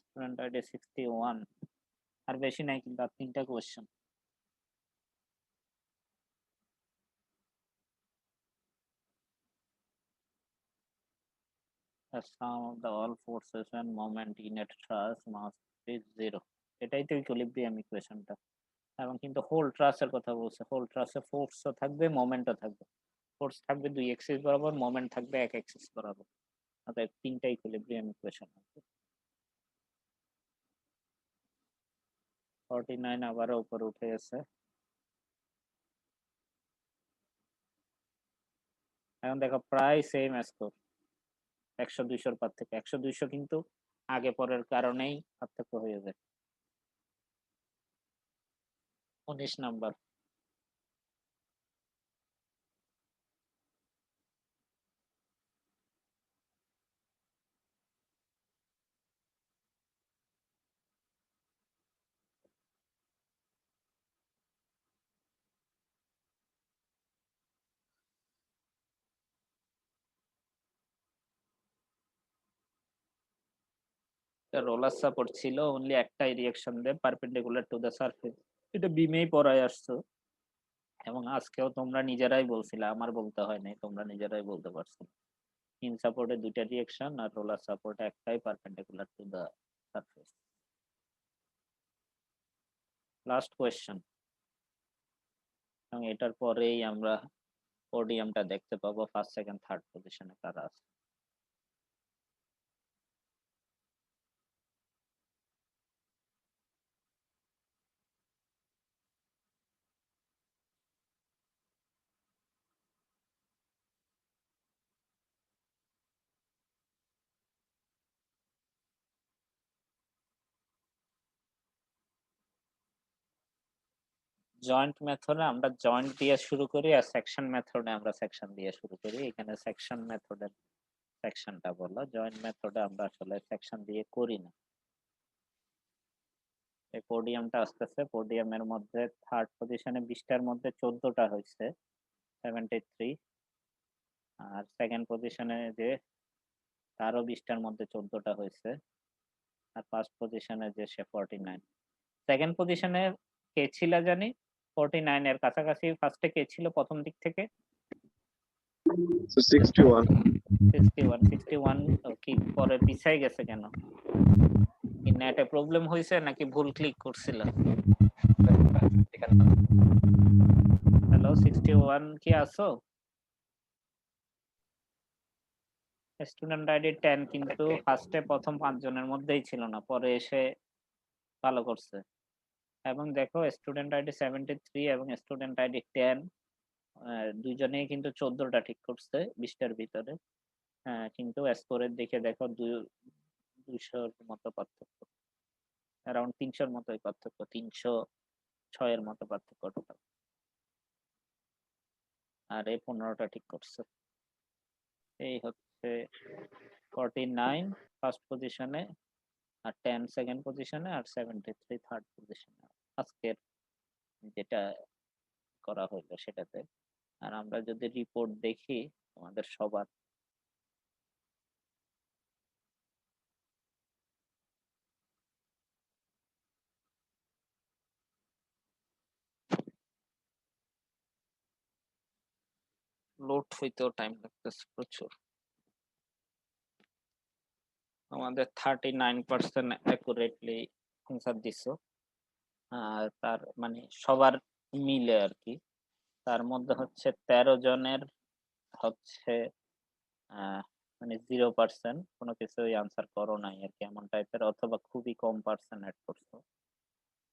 স্টুডেন্ট আইডি 61 আর বেশি নাই কিন্তু আর ৩টা question. The sum of the all forces and moment in a truss must be 0. এটাই তো ইকুইলিব্রিয়াম ইকুয়েশনটা। এবং কিন্তু হোল ট্রাসের কথা বলছে। হোল ট্রাসে ফোর্সও থাকবে, মোমেন্টও থাকবে। ফোর্স থাকবে ২ এক্সিস বরাবর, মোমেন্ট থাকবে ১ এক্সিস বরাবর। অতএব ৩টা ইকুইলিব্রিয়াম ইকুয়েশন আছে। 49 আবারও উপরে উঠে গেছে। এখন দেখো প্রায় সেম স্কোর। ১০০-২০০ পার্থক্য। ১০০-২০০ কিন্তু আগে পরের কারণেই পার্থক্য হয়ে যায়। ১৯ নাম্বার। রোলার সাপোর্ট ছিল অনলি একটাই রিঅ্যাকশন দেয় পারপেন্ডিকুলার টু দ্য সারফেস। এটা বিমেই পড়ায় আসছো এবং আজকেও তোমরা নিজেরাই বলছিলে, আমার বলতে হয় নাই, তোমরা নিজেরাই বলতে পারছো। ইন সাপোর্টে ২টা রিঅ্যাকশন আর রোলার সাপোর্টে একটাই perpendicular to the surface. Last question এবং এটার পরেই আমরা পোডিয়ামটা দেখতে পাবো ফার্স্ট, সেকেন্ড, থার্ড পজিশনে কারা আছে। জয়েন্ট মেথডে আমরা জয়েন্ট দিয়ে শুরু করি আর সেকশন মেথডে আমরা সেকশন দিয়ে শুরু করি। এখানে সেকশন মেথডের সেকশনটা বললো, জয়েন্ট মেথডে আমরা আসলে সেকশন দিয়ে করি না। এই পোডিয়ামটা আসতেছে, পোডিয়ামের মধ্যে থার্ড পজিশনে 20টার মধ্যে 14টা হয়েছে 73, আর সেকেন্ড পজিশনে যে তারও 20টার মধ্যে 14টা হয়েছে, আর ফার্স্ট পজিশনে যে সে 49। সেকেন্ড পজিশনে কে ছিল জানি 49 এর কাছাকাছি, ফার্স্টে কে ছিল প্রথম দিক থেকে? 61 61 কি পরে পিছাই গেছে কেন? কি নেটে প্রবলেম হয়েছে নাকি ভুল ক্লিক করছিল? হ্যালো 61 কি আছো? স্টুডেন্ট আইডি 10 কিন্তু ফার্স্টে প্রথম 5 জনের মধ্যেই ছিল না, পরে এসে ভালো করছে। এবং দেখো স্টুডেন্ট আইডি 73 এবং স্টুডেন্ট আইডি 10 দুইজনেই কিন্তু 14টা ঠিক করছে 20টার ভিতরে। কিন্তু স্কোরের দিকে দেখো 200-র মতো পার্থক্য, অ্যারাউন্ড 300-র মতোই পার্থক্য, 306 এর মতো পার্থক্য টোটাল। আর এই 15টা ঠিক করছে। এই হচ্ছে 49 ফার্স্ট পজিশনে, আর 10 সেকেন্ড পজিশনে, আর 73 থার্ড পজিশনে আজকের যেটা করা হলো সেটাতে। আর আমরা যদি রিপোর্ট দেখি আমাদের সবার, লোড হইতেও টাইম লাগতেছে প্রচুর। আমাদের 39% অ্যাকুরেটলি অ্যান্সার দিছো, আর তার মানে সবার মিলে আর কি। তার মধ্যে হচ্ছে 13 জনের হচ্ছে মানে 0% কোনো কিছুই আনসার করো নাই আর কি, এমন টাইপের, অথবা খুবই কম পার্সেন্ট অ্যাড করছো।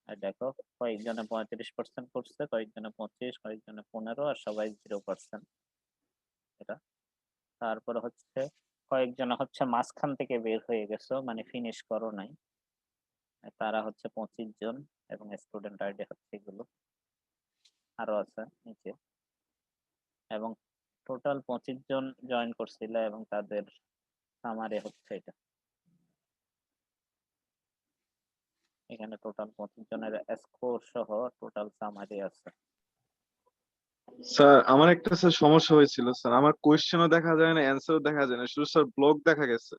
আর দেখো কয়েকজনে 35% করছে, কয়েকজনে 25, কয়েকজনে 15, আর সবাই 0% এটা। তারপরে হচ্ছে কয়েকজন হচ্ছে মাঝখান থেকে বের হয়ে গেছো, মানে ফিনিশ করো নাই, তারা হচ্ছে 25 জন, এবং স্টুডেন্ট আইডি হচ্ছে এগুলো আরো আছে নিচে। এবং টোটাল 25 জন জয়েন করছিল এবং তাদের সামারি হচ্ছে এটা। এখানে টোটাল 25 জনের স্কোর সহ টোটাল সামারি আছে। স্যার আমার একটা স্যার সমস্যা হয়েছিল স্যার, আমার কোয়েশ্চেনও দেখা যায় না, অ্যান্সারও দেখা যায় না, শুধু স্যার ব্লক দেখা গেছে।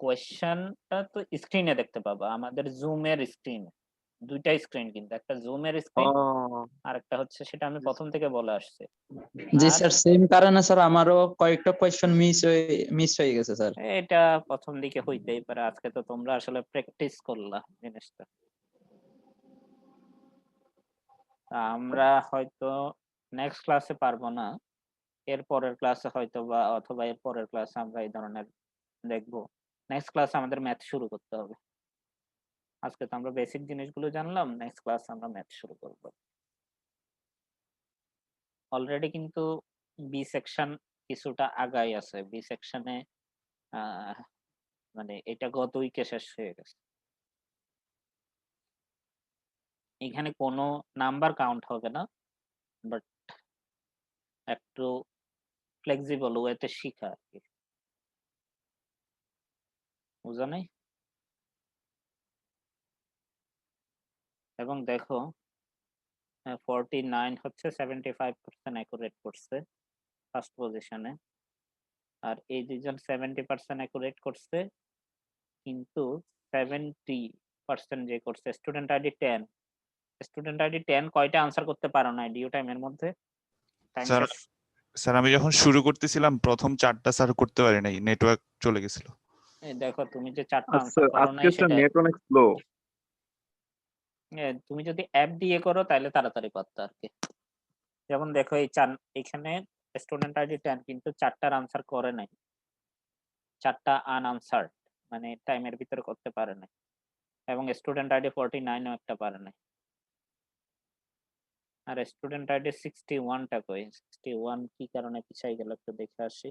কোয়েশ্চেনটা তো স্ক্রিনে দেখতে পাবা, আমাদের জুমের স্ক্রিন, দুইটা স্ক্রিন কিন্তু, একটা জুমের স্ক্রিন আর একটা হচ্ছে, সেটা আমি প্রথম থেকে বলে আসছি। জি আর স্যার, সেম কারণে স্যার আমারও কয়েকটা কোয়েশ্চেন মিস হয়ে গেছে স্যার। এটা প্রথম দিকে হইতেই পারে, আজকে তো তোমরা আসলে প্র্যাকটিস করলা জিনিসটা। আমরা হয়তো নেক্সট ক্লাসে পারবো না, এর পরের ক্লাসে হয়তো বা, অথবা এর পরের ক্লাসে আমরা এই ধরনের দেখবো। নেক্সট ক্লাসে আমাদের ম্যাথ শুরু করতে হবে। আজকে তো আমরা বেসিক জিনিসগুলো জানলাম, নেক্সট ক্লাসে আমরা ম্যাথ শুরু করব। অলরেডি কিন্তু বি সেকশন কিছুটা আগাই আছে, বি সেকশনে মানে এটা গত উইকে শেষ হয়ে গেছে। এখানে কোনো নাম্বার কাউন্ট হবে না, বাট একটু ফ্লেক্সিবল ওয়েতে শিখা আর কি, বুঝা নাই? এবং দেখো 49 হচ্ছে 75% অ্যাকুরেট করছে ফার্স্ট পজিশনে, আর এই দুইজন 70% অ্যাকুরেট করছে, কিন্তু 70% যে করছে স্টুডেন্ট আইডি 10, স্টুডেন্ট আইডি 10 কয়টা আনসার করতে পারো না ডিউ টাইমের মধ্যে? টাইম স্যার শেষ। স্যার আমি যখন শুরু করতেছিলাম প্রথম 4টা স্যার করতে পারি নাই, নেটওয়ার্ক চলে গেছিল। এই দেখো তুমি যে 4টা আনসার স্যার করো নাই আজকে স্যার সেটা, নেট অনেক স্লো। তুমি যদি অ্যাপ দিয়ে করো তাহলে তাড়াতাড়ি পারতো আর কি। যেমন দেখো এই এখানে স্টুডেন্ট আইডি 10 কিন্তু 4টার আনসার করে নাই, 4টা আনআনসার্ড, মানে টাইমের ভিতরে করতে পারে নাই। এবং স্টুডেন্ট আইডি 49ও একটা পারে নাই। আর স্টুডেন্ট আইডি 61টা কই? 61 কি কারণে পিছাই গেল একটু দেখে আসি।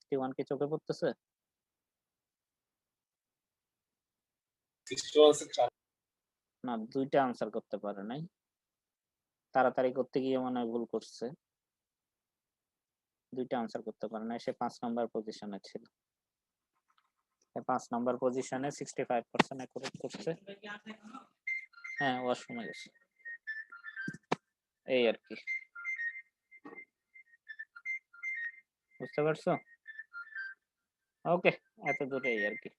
61 কি চোখে পড়তেছে? 61 না, 2টা আনসার করতে পারে নাই, তাড়াতাড়ি করতে গিয়ে মনে হয় ভুল করছে, 2টা আনসার করতে পারে নাই, সে 5 নাম্বার পজিশনে ছিল। 5 নাম্বার পজিশনে 65% অ্যাকুরেট করছে। হ্যাঁ, ওয়াশরুমে গেছে, এই আর কি, বুঝতে পারছো? ওকে, এত দূরেই আর কি।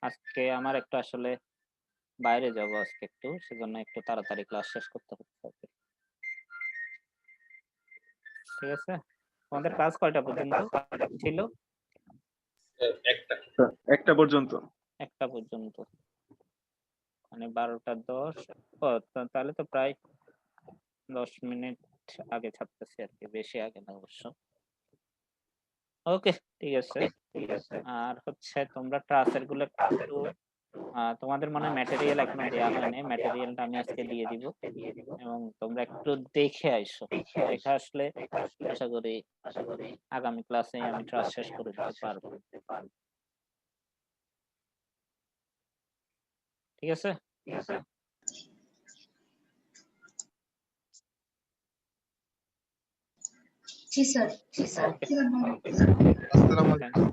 আজকে আমার একটু আসলে বাইরে যাব আজকে একটু, সেজন্য একটু তাড়াতাড়ি ক্লাস শেষ করতে হচ্ছে। ঠিক আছে। তোমাদের ক্লাস কয়টা পর্যন্ত ছিল? একটা একটা পর্যন্ত। একটা পর্যন্ত, মানে 12টা 10। তাহলে তো প্রায় 10 মিনিট আগে ছাড়তেছি আর কি, বেশি আগে না অবশ্য। ওকে, ঠিক আছে। আর হচ্ছে তোমরা ট্রাসের গুলো একটু তোমাদের মনে হয় ম্যাটেরিয়াল এখনো দেওয়া হয়নি, ম্যাটেরিয়ালটা আমি আজকে দিয়ে দিব এবং তোমরা একটু দেখে আইসো। দেখে আসলে আশা করি আগামী ক্লাসে আমি ট্রাস শেষ করে দিতে পারবো। ঠিক আছে? জি স্যার। আসসালামু আলাইকুম।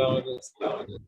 আমাদের